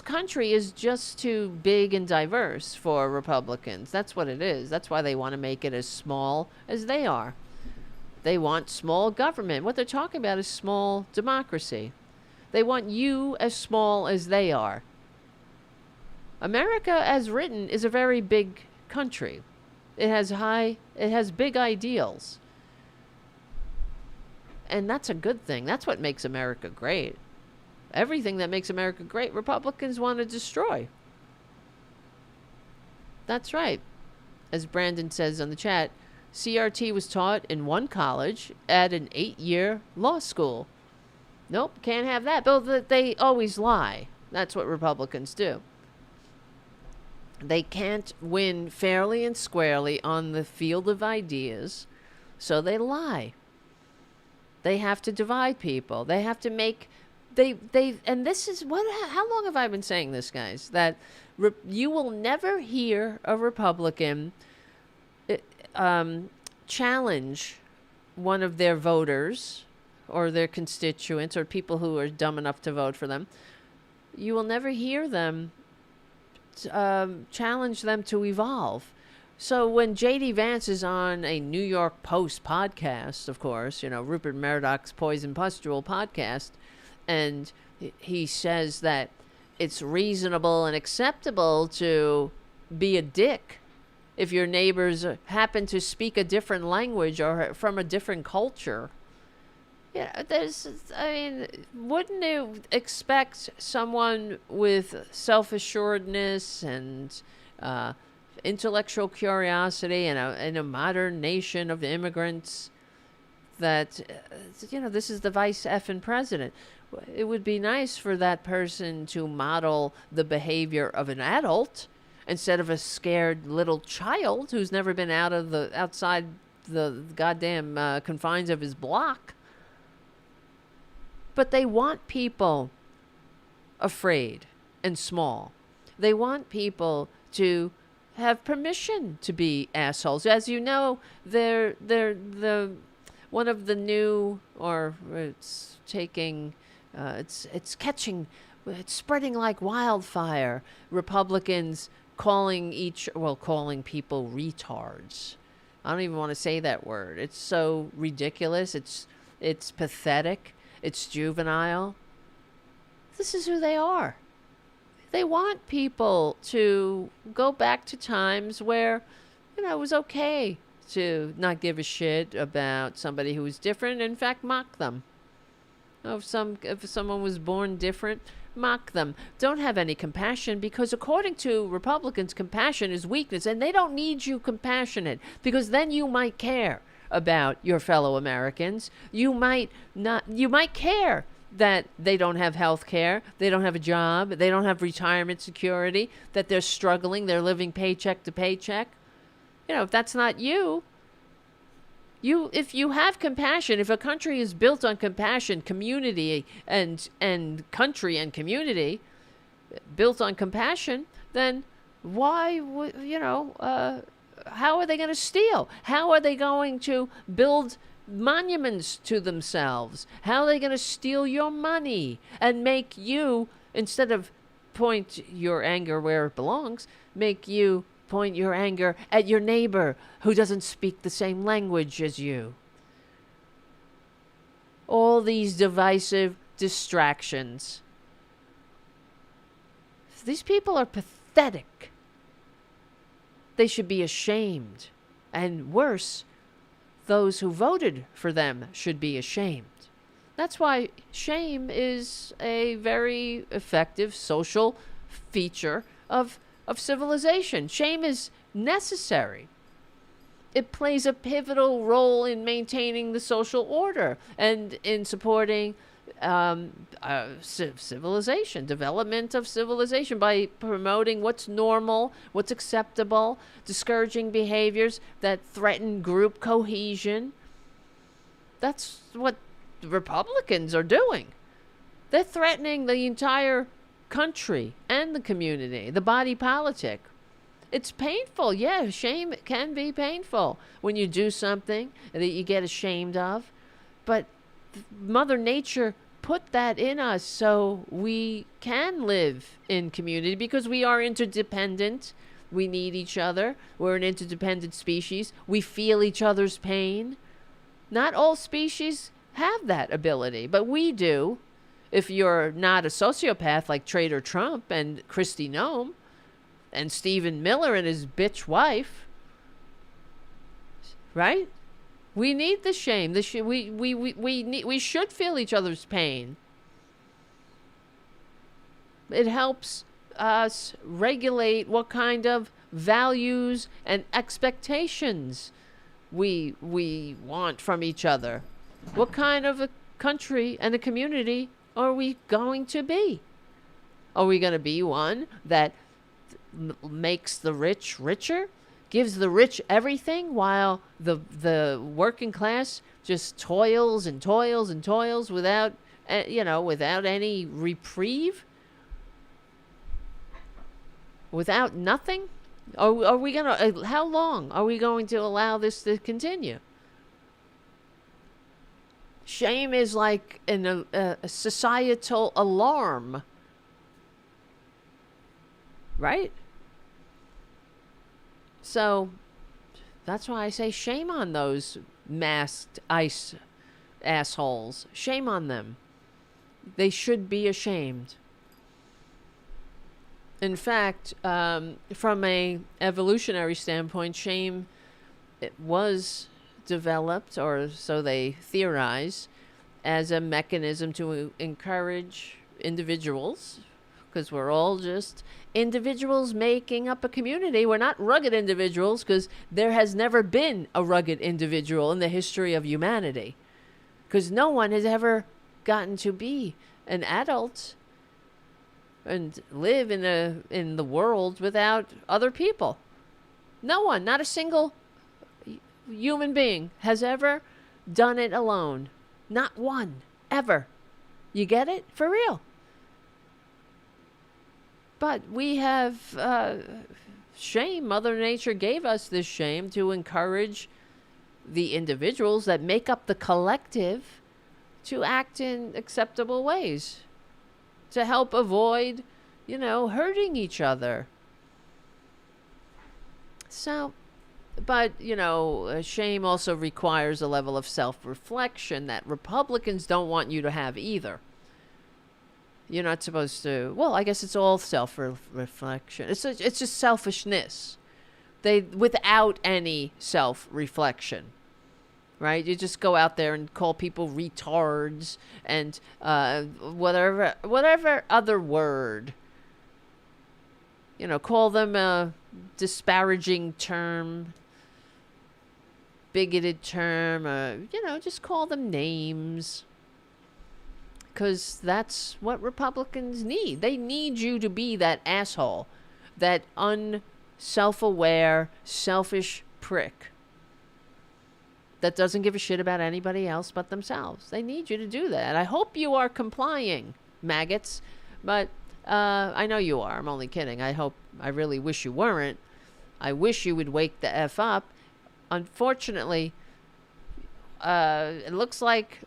country is just too big and diverse for Republicans. That's what it is. That's why they want to make it as small as they are. They want small government. What they're talking about is small democracy. They want you as small as they are. America, as written, is a very big country. It has big ideals. And that's a good thing. That's what makes America great. Everything that makes America great, Republicans want to destroy. That's right. As Brandon says on the chat, CRT was taught in one college at an 8-year law school. Nope, can't have that. But they always lie. That's what Republicans do. They can't win fairly and squarely on the field of ideas, so they lie. They have to divide people. They have to make and this is how long have I been saying this, guys? That you will never hear a Republican challenge one of their voters or their constituents or people who are dumb enough to vote for them. You will never hear them challenge them to evolve. So when J.D. Vance is on a New York Post podcast, of course, Rupert Murdoch's Poison Pustule podcast, and he says that it's reasonable and acceptable to be a dick if your neighbors happen to speak a different language or from a different culture. Wouldn't you expect someone with self-assuredness and intellectual curiosity in a modern nation of immigrants that, this is the vice effing president? It would be nice for that person to model the behavior of an adult instead of a scared little child who's never been outside the goddamn confines of his block. But they want people afraid and small. They want people to have permission to be assholes. As you know, they're the one of the new, or it's taking, it's spreading like wildfire. Republicans calling people retards. I don't even want to say that word. It's so ridiculous. It's pathetic. It's juvenile. This is who they are. They want people to go back to times where, it was okay to not give a shit about somebody who was different. In fact, mock them. If someone was born different, mock them. Don't have any compassion, because according to Republicans, compassion is weakness, and they don't need you compassionate, because then you might care about your fellow Americans. You might care that they don't have health care, they don't have a job, they don't have retirement security, that they're struggling, they're living paycheck to paycheck. If that's not you, if you have compassion, if a country is built on compassion, community and country and community built on compassion, then why would, how are they going to steal? How are they going to build monuments to themselves? How are they going to steal your money and make you, instead of point your anger where it belongs, make you point your anger at your neighbor who doesn't speak the same language as you? All these divisive distractions. These people are pathetic. They should be ashamed. And worse, those who voted for them should be ashamed. That's why shame is a very effective social feature of civilization. Shame is necessary. It plays a pivotal role in maintaining the social order and in supporting civilization, development of civilization, by promoting what's normal, what's acceptable, discouraging behaviors that threaten group cohesion. That's what Republicans are doing. They're threatening the entire country and the community, the body politic. It's painful. Yeah, shame can be painful when you do something that you get ashamed of. But Mother Nature put that in us so we can live in community, because we are interdependent. We need each other. We're an interdependent species. We feel each other's pain. Not all species have that ability, but we do. If you're not a sociopath like Trader Trump and Kristi Noem and Stephen Miller and his bitch wife, right? We need the shame. We should feel each other's pain. It helps us regulate what kind of values and expectations we want from each other. What kind of a country and a community are we going to be? Are we going to be one that makes the rich richer, gives the rich everything, while the working class just toils and toils and toils without without any reprieve, without nothing? Are we gonna? How long are we going to allow this to continue? Shame is like a societal alarm, right? So that's why I say shame on those masked ICE assholes. Shame on them. They should be ashamed. In fact, from a evolutionary standpoint, shame, it was developed, or so they theorize, as a mechanism to encourage individuals, because we're all just individuals making up a community. We're not rugged individuals, because there has never been a rugged individual in the history of humanity, because no one has ever gotten to be an adult and live in the world without other people. No one, not a single human being has ever done it alone. Not one, ever. You get it? For real. But we have shame. Mother Nature gave us this shame to encourage the individuals that make up the collective to act in acceptable ways, to help avoid, hurting each other. So, but, shame also requires a level of self-reflection that Republicans don't want you to have either. You're not supposed to, well, I guess it's all self-reflection. It's just selfishness. Without any self-reflection. Right? You just go out there and call people retards and whatever other word. Call them a disparaging term, bigoted term, just call them names. Because that's what Republicans need. They need you to be that asshole, that unself-aware, selfish prick that doesn't give a shit about anybody else but themselves. They need you to do that. I hope you are complying, MAGAts, but I know you are. I'm only kidding. I really wish you weren't. I wish you would wake the F up. Unfortunately, it looks like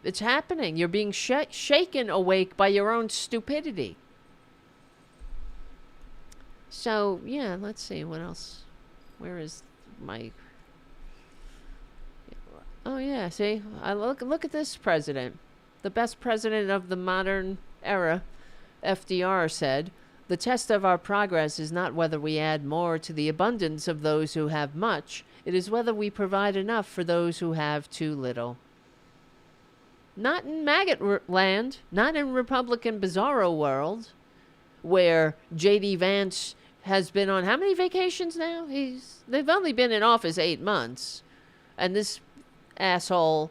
it's happening. You're being shaken awake by your own stupidity. So, yeah, let's see. What else? Where is my... Oh, yeah, see? Look at this president. The best president of the modern era, FDR said, "The test of our progress is not whether we add more to the abundance of those who have much. It is whether we provide enough for those who have too little." Not in maggot land, not in Republican bizarro world, where J.D. Vance has been on how many vacations now? They've only been in office 8 months. And this asshole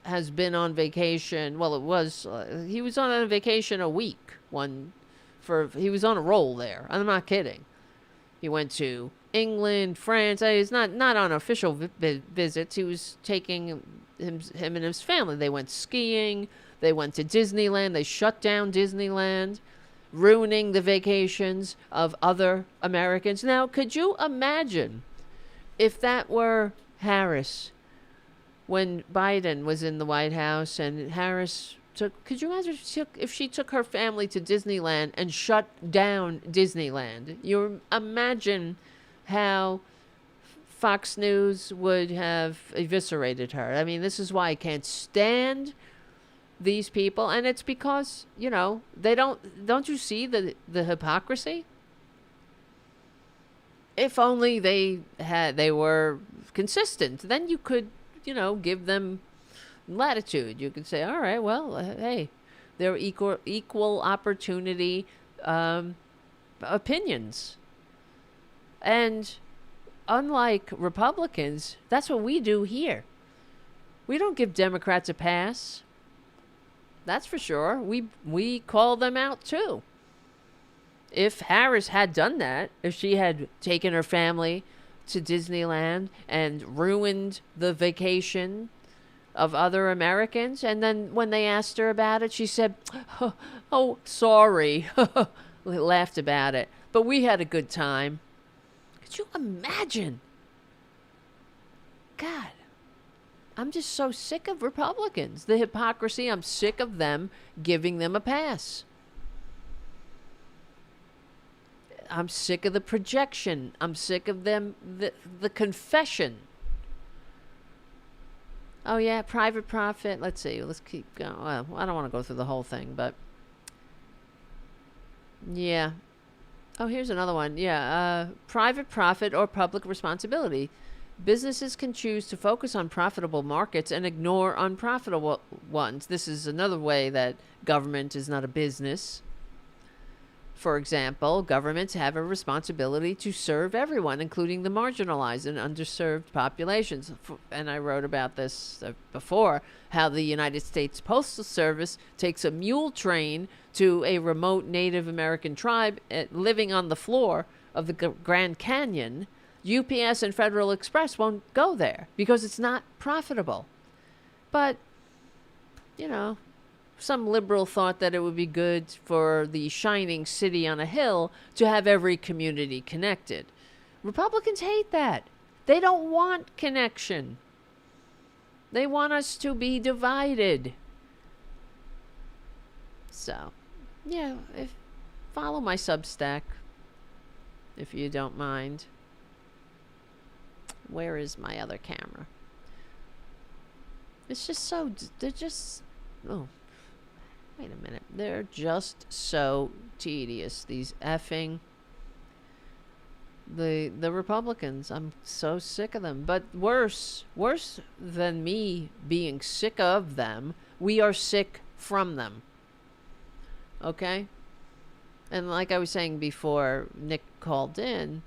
has been on vacation. Well, he was on a vacation a week. He was on a roll there. I'm not kidding. He went to England, France. He's not on official visits. He was taking him and his family. They went skiing. They went to Disneyland. They shut down Disneyland, ruining the vacations of other Americans. Now, could you imagine if that were Harris when Biden was in the White House and Harris could you imagine if she took her family to Disneyland and shut down Disneyland? You imagine how Fox News would have eviscerated her. I mean, this is why I can't stand these people. And it's because, they don't you see the hypocrisy? If only they were consistent. Then you could, give them latitude. You could say, all right, well, hey, they're equal opportunity opinions. And unlike Republicans, that's what we do here. We don't give Democrats a pass. That's for sure. We call them out too. If Harris had done that, if she had taken her family to Disneyland and ruined the vacation of other Americans, and then when they asked her about it, she said, oh sorry. Laughed about it. But we had a good time. Could you imagine? God, I'm just so sick of Republicans. The hypocrisy, I'm sick of them giving them a pass. I'm sick of the projection. I'm sick of them, the confession. Oh, yeah, private profit. Let's see. Let's keep going. Well, I don't want to go through the whole thing, but yeah. Oh, here's another one. Yeah, private profit or public responsibility. Businesses can choose to focus on profitable markets and ignore unprofitable ones. This is another way that government is not a business. For example, governments have a responsibility to serve everyone, including the marginalized and underserved populations. And I wrote about this before, how the United States Postal Service takes a mule train to a remote Native American tribe living on the floor of the Grand Canyon. UPS and Federal Express won't go there because it's not profitable. But, some liberal thought that it would be good for the shining city on a hill to have every community connected. Republicans hate that. They don't want connection. They want us to be divided. So, yeah, follow my Substack, if you don't mind. Where is my other camera? It's just so... They're just... Oh. Wait a minute. They're just so tedious. These effing... The Republicans. I'm so sick of them. But worse than me being sick of them, we are sick from them. Okay? And like I was saying before Nick called in,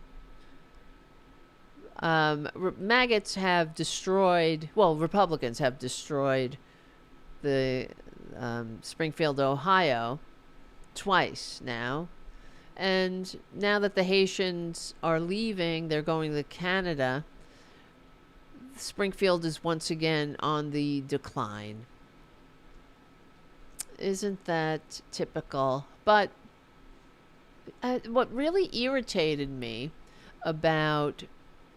MAGAts have destroyed... Well, Republicans have destroyed the... Springfield, Ohio, twice now. And now that the Haitians are leaving, they're going to Canada, Springfield is once again on the decline. Isn't that typical? But what really irritated me about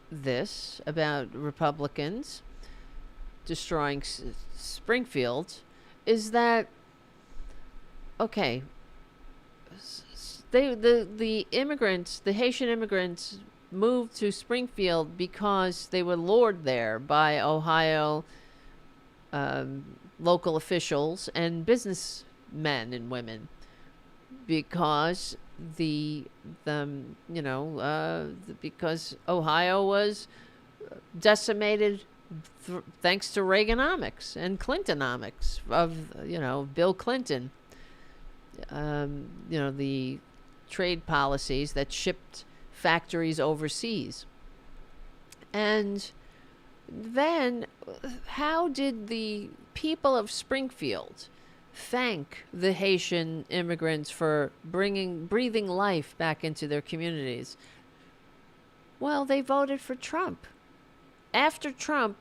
this, about Republicans destroying Springfield, is that, okay, the immigrants, the Haitian immigrants, moved to Springfield because they were lured there by Ohio local officials and businessmen and women, because because Ohio was decimated thanks to Reaganomics and Clintonomics of, Bill Clinton. The trade policies that shipped factories overseas. And then how did the people of Springfield thank the Haitian immigrants for breathing life back into their communities? Well, they voted for Trump. After Trump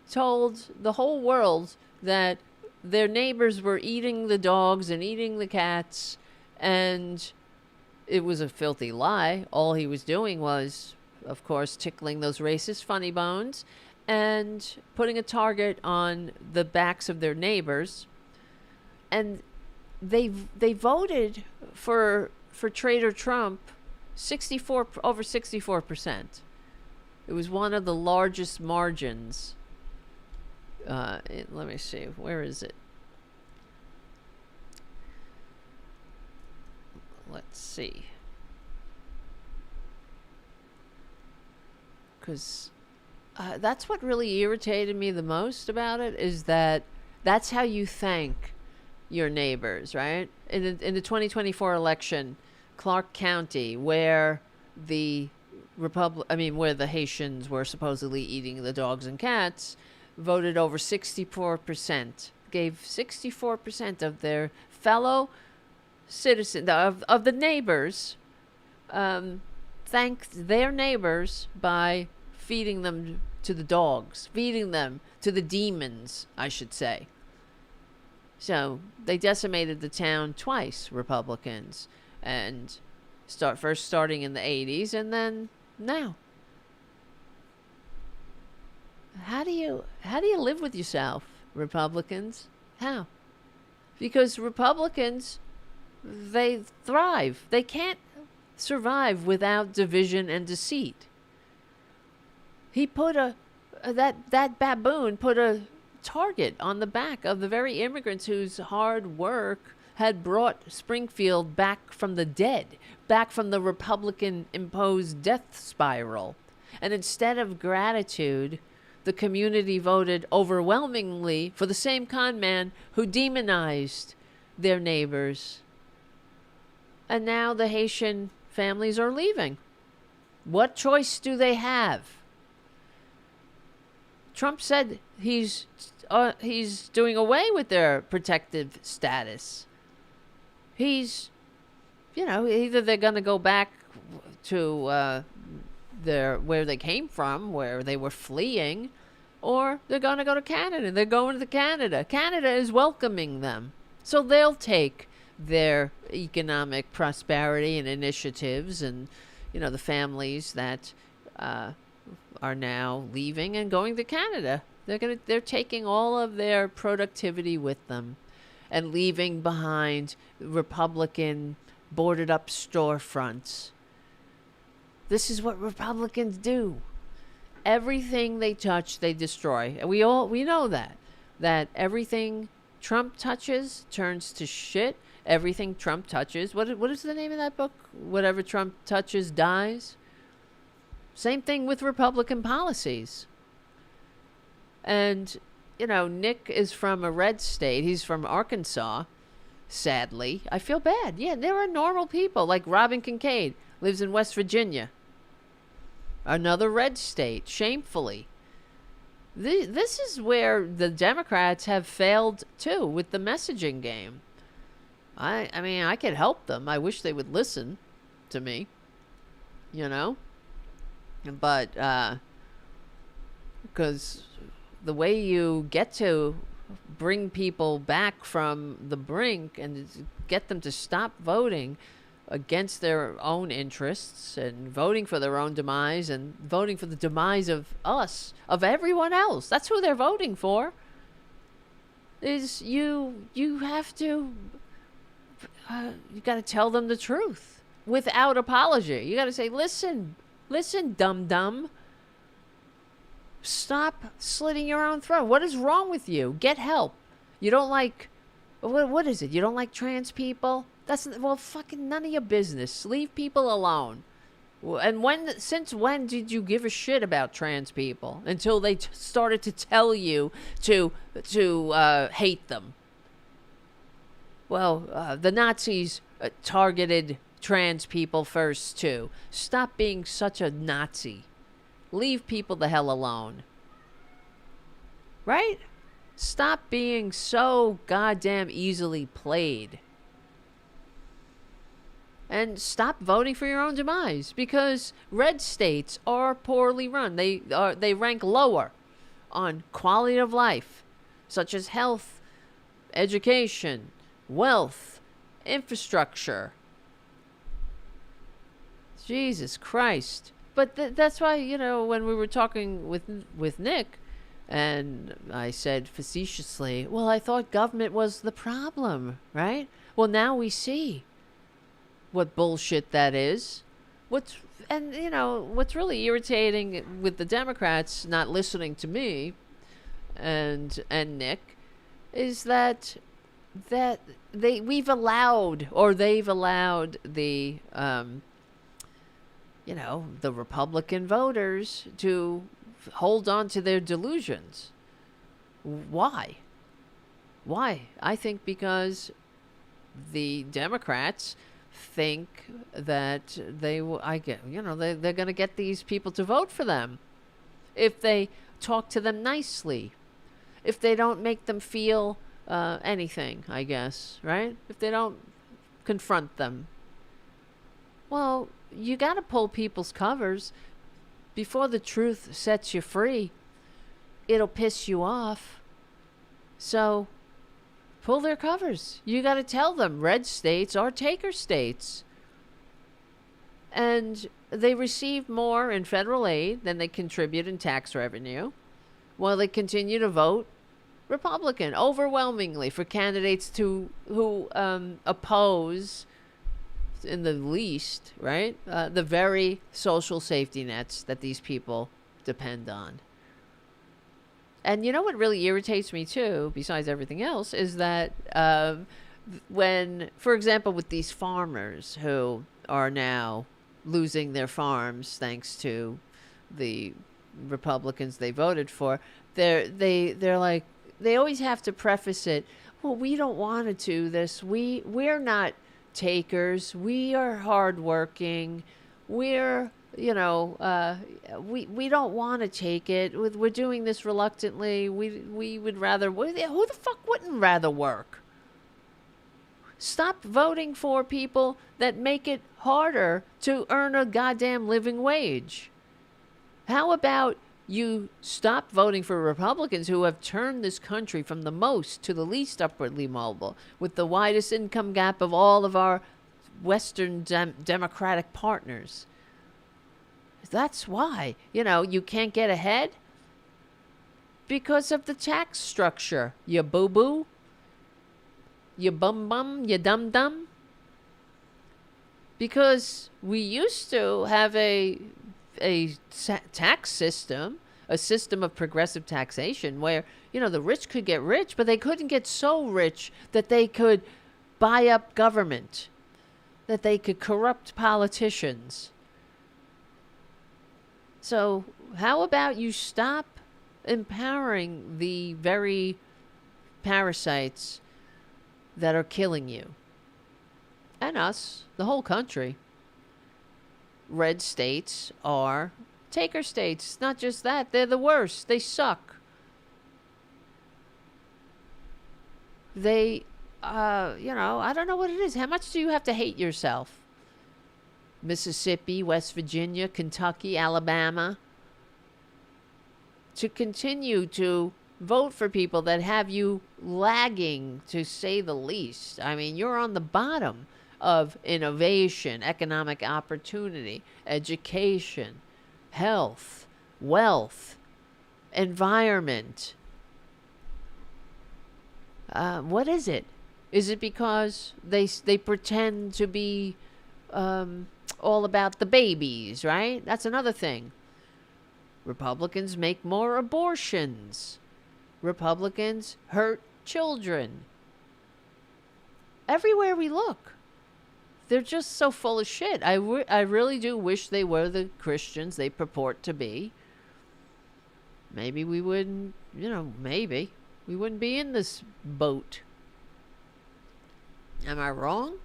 told the whole world that their neighbors were eating the dogs and eating the cats, and it was a filthy lie. All he was doing was, of course, tickling those racist funny bones and putting a target on the backs of their neighbors. And they voted for Trader Trump over 64%. It was one of the largest margins. Let me see. Where is it? Let's see. Because That's what really irritated me the most about it, is that that's how you thank your neighbors, right? In the 2024 election, Clark County, where the where the Haitians were supposedly eating the dogs and cats, voted over 64%, gave 64% of their fellow citizens, of the neighbors, thanked their neighbors by feeding them to the dogs, feeding them to the demons, I should say. So they decimated the town twice, Republicans, and starting in the 80s and then now. How do you live with yourself, Republicans? How? Because Republicans, they thrive. They can't survive without division and deceit. He put that baboon put a target on the back of the very immigrants whose hard work had brought Springfield back from the dead, back from the Republican-imposed death spiral. And instead of gratitude, the community voted overwhelmingly for the same con man who demonized their neighbors. And now the Haitian families are leaving. What choice do they have? Trump said he's doing away with their protective status. He's, either they're going to go back to where they came from, where they were fleeing, or they're going to go to Canada. They're going to Canada. Canada is welcoming them. So they'll take their economic prosperity and initiatives and, the families that are now leaving and going to Canada. They're taking all of their productivity with them and leaving behind Republican boarded up storefronts. This is what Republicans do. Everything they touch, they destroy. And we know that everything Trump touches turns to shit. Everything Trump touches, what is the name of that book? Whatever Trump touches dies. Same thing with Republican policies. And, Nick is from a red state. He's from Arkansas, sadly. I feel bad. Yeah, there are normal people, like Robin Kincaid, lives in West Virginia. Another red state, shamefully. This is where the Democrats have failed, too, with the messaging game. I mean, I could help them. I wish they would listen to me, But, because the way you get to bring people back from the brink and get them to stop voting against their own interests and voting for their own demise and voting for the demise of us, of everyone else. That's who they're voting for. Is you have to, you got to tell them the truth without apology. You got to say, listen, dum-dum. Stop slitting your own throat. What is wrong with you? Get help. You don't like, what is it? You don't like trans people? Fucking none of your business. Leave people alone. And since when did you give a shit about trans people? Until they started to tell you to hate them. Well, the Nazis targeted trans people first, too. Stop being such a Nazi. Leave people the hell alone. Right? Stop being so goddamn easily played. And stop voting for your own demise, because red states are poorly run. They rank lower on quality of life, such as health, education, wealth, infrastructure. Jesus Christ. But that's why, when we were talking with Nick, and I said facetiously, well, I thought government was the problem, right? Well, now we see what bullshit that is. What's really irritating with the Democrats not listening to me and Nick is that they've allowed the the Republican voters to hold on to their delusions. Why? Why? I think because the Democrats think that they're going to get these people to vote for them if they talk to them nicely, if they don't make them feel anything, I guess, right? If they don't confront them. Well, you got to pull people's covers before the truth sets you free. It'll piss you off. So pull their covers. You got to tell them red states are taker states. And they receive more in federal aid than they contribute in tax revenue, while they continue to vote Republican overwhelmingly for candidates who oppose, in the least, right, the very social safety nets that these people depend on. And you know what really irritates me too, besides everything else, is that when, for example, with these farmers who are now losing their farms thanks to the Republicans they voted for, they're like, they always have to preface it, well, we don't want to do this. We're not takers. We are hardworking. We're, we don't want to take it. We're doing this reluctantly. We would rather, who the fuck wouldn't rather work? Stop voting for people that make it harder to earn a goddamn living wage. How about you stop voting for Republicans who have turned this country from the most to the least upwardly mobile, with the widest income gap of all of our Western democratic partners? That's why, you can't get ahead. Because of the tax structure, you boo-boo. You bum-bum, you dum-dum. Because we used to have a tax system, a system of progressive taxation where, the rich could get rich, but they couldn't get so rich that they could buy up government, that they could corrupt politicians. So how about you stop empowering the very parasites that are killing you and us, the whole country? Red states are taker states. Not just that, they're the worst. They suck. They, I don't know what it is. How much do you have to hate yourself? Mississippi, West Virginia, Kentucky, Alabama, to continue to vote for people that have you lagging, to say the least. I mean, you're on the bottom of innovation, economic opportunity, education, health, wealth, environment. What is it? Is it because they pretend to be all about the babies, right? That's another thing. Republicans make more abortions. Republicans hurt children. Everywhere we look, they're just so full of shit. I really do wish they were the Christians they purport to be. Maybe we wouldn't, maybe we wouldn't be in this boat. Am I wrong?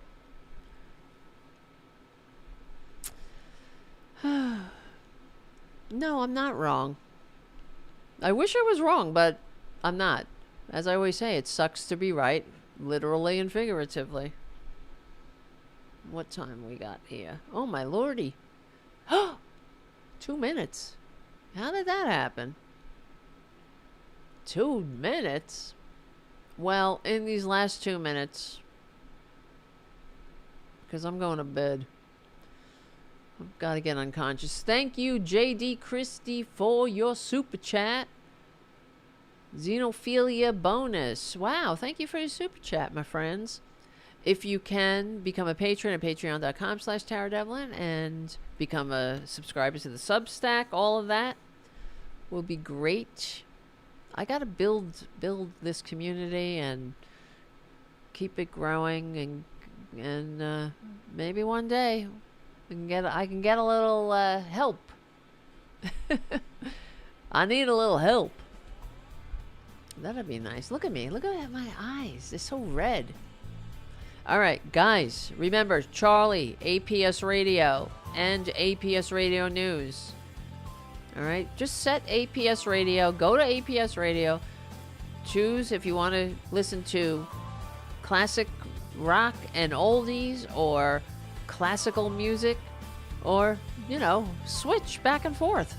No, I'm not wrong. I wish I was wrong, but I'm not. As I always say, it sucks to be right, literally and figuratively. What time we got here? Oh, my lordy. 2 minutes. How did that happen? 2 minutes? Well, in these last 2 minutes, because I'm going to bed, I've got to get unconscious. Thank you, JD Christie, for your super chat. Xenophilia bonus. Wow, thank you for your super chat, my friends. If you can, become a patron at patreon.com/TaraDevlin and become a subscriber to the Substack. All of that will be great. I got to build this community and keep it growing, and maybe one day I can get a little help. I need a little help. That'd be nice. Look at me. Look at my eyes. They're so red. All right, guys. Remember, Charlie, APS Radio, and APS Radio News. All right, just set APS Radio. Go to APS Radio. Choose if you want to listen to classic rock and oldies or classical music, or, you know, switch back and forth.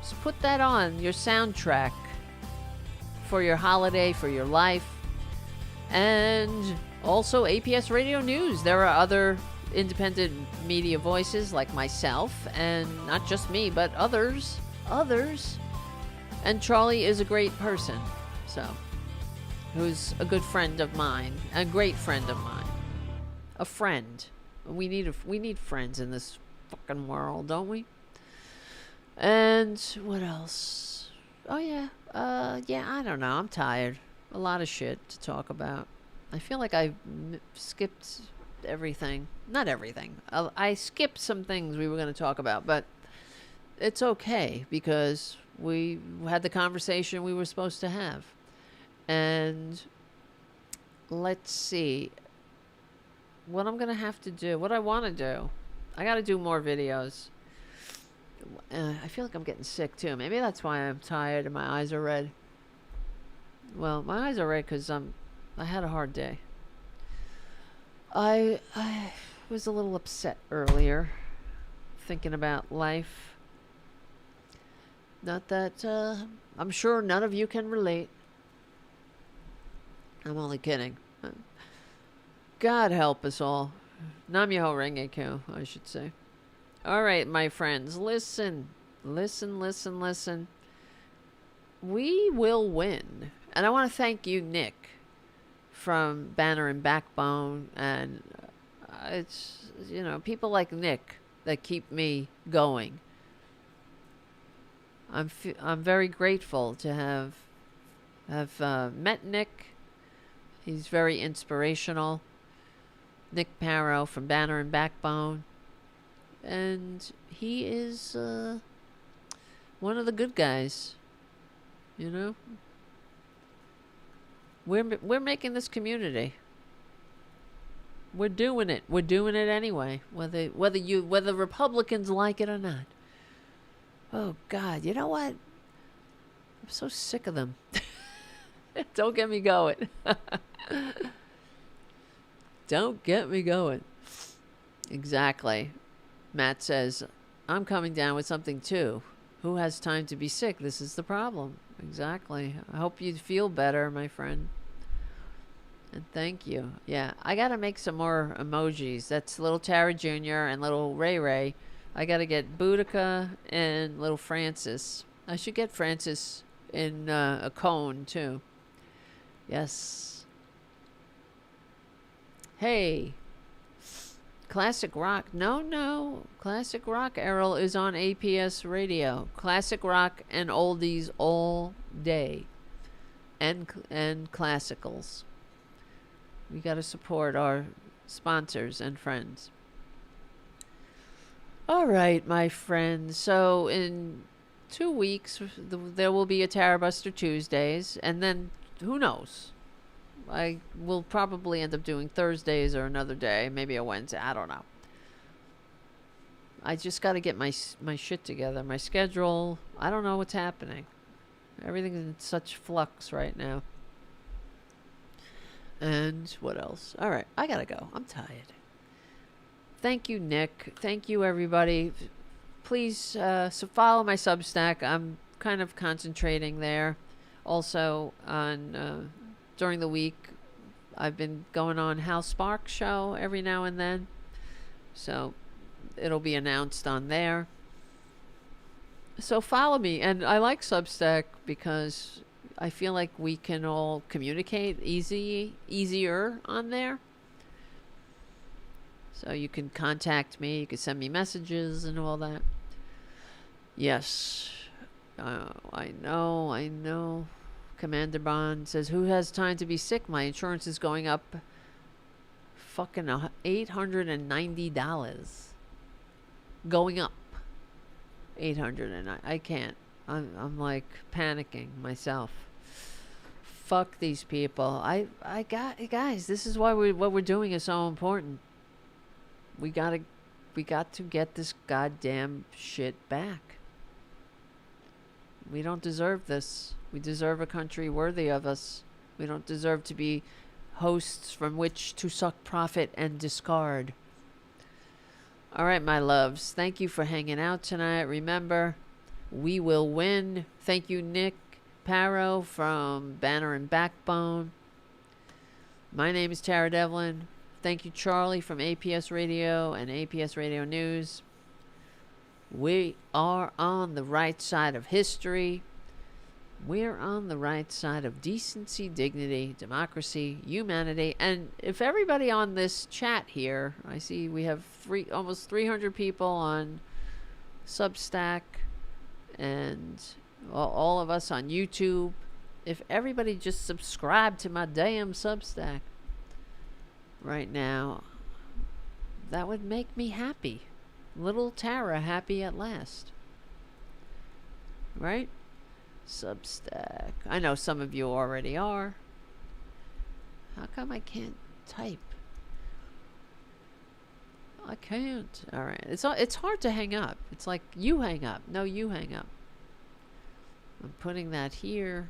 Just put that on your soundtrack for your holiday, for your life. And also APS Radio News. There are other independent media voices like myself, and not just me, but others. And Charlie is a great person, so, who's a good friend of mine, a great friend of mine, a friend. We need friends in this fucking world, don't we? And what else? Oh yeah, I don't know. I'm tired. A lot of shit to talk about. I feel like I skipped everything. Not everything. I skipped some things we were going to talk about, but it's okay because we had the conversation we were supposed to have. And let's see what I'm going to have to do. What I want to do. I got to do more videos. I feel like I'm getting sick too. Maybe that's why I'm tired and my eyes are red. Well, my eyes are red because I had a hard day. I was a little upset earlier, thinking about life. Not that I'm sure none of you can relate. I'm only kidding. God help us all. Nam Myoho Renge Kyo, I should say. All right, my friends, listen. We will win. And I want to thank you, Nick, from Banner and Backbone. And it's, you know, people like Nick that keep me going. I'm very grateful to have met Nick. He's very inspirational. Nick Parro from Banner and Backbone. And he is one of the good guys, you know. We're making this community. We're doing it. We're doing it anyway, whether Republicans like it or not. Oh God, you know what? I'm so sick of them. Don't get me going. Don't get me going. Exactly. Matt says, I'm coming down with something too. Who has time to be sick? This is the problem. Exactly. I hope you feel better, my friend. And thank you. Yeah, I got to make some more emojis. That's little Tara Jr. and little Ray Ray. I got to get Boudica and little Francis. I should get Francis in a cone too. Yes. Hey. Classic rock. No. Classic rock, Errol, is on APS Radio. Classic rock and oldies all day. And classicals. We got to support our sponsors and friends. All right, my friends. So in 2 weeks, there will be a Tarabuster Tuesdays. And then, who knows? I will probably end up doing Thursdays or another day, maybe a Wednesday. I don't know. I just got to get my shit together, my schedule. I don't know what's happening. Everything's in such flux right now. And what else? All right, I got to go. I'm tired. Thank you, Nick. Thank you, everybody. Please follow my Substack. I'm kind of concentrating there. Also on... during the week, I've been going on Hal Sparks' show every now and then. So it'll be announced on there. So follow me. And I like Substack because I feel like we can all communicate easier on there. So you can contact me. You can send me messages and all that. Yes. I know. Commander Bond says, who has time to be sick? My insurance is going up fucking $890. Going up $809. I can't. I'm like panicking myself. Fuck these people. I got guys. This is why what we're doing is so important. We got to get this goddamn shit back. We don't deserve this. We deserve a country worthy of us. We don't deserve to be hosts from which to suck profit and discard. All right, my loves. Thank you for hanging out tonight. Remember, we will win. Thank you, Nick Paro from Banner and Backbone. My name is Tara Devlin. Thank you, Charlie from APS Radio and APS Radio News. We are on the right side of history. We're on the right side of decency, dignity, democracy, humanity. And if everybody on this chat here, I see we have almost 300 people on Substack and all of us on YouTube. If everybody just subscribed to my damn Substack right now, that would make me happy. Little Tara happy at last. Right? Substack. I know some of you already are. How come I can't type? I can't. All right. It's hard to hang up. It's like you hang up. No, you hang up. I'm putting that here.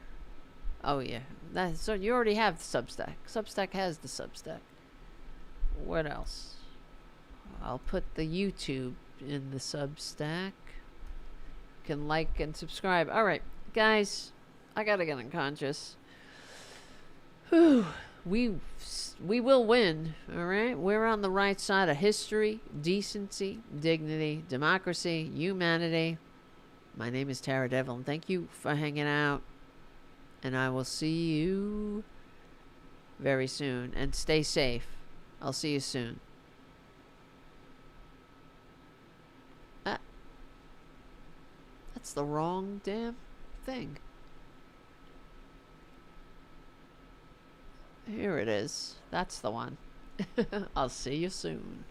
Oh yeah. So you already have Substack. Substack has the Substack. What else? I'll put the YouTube in the Substack. You can like and subscribe. All right. Guys, I gotta get unconscious. Whew. We will win, all right? We're on the right side of history, decency, dignity, democracy, humanity. My name is Tara Devlin. Thank you for hanging out, and I will see you very soon. And stay safe. I'll see you soon. That's the wrong damn thing. Here it is. That's the one. I'll see you soon.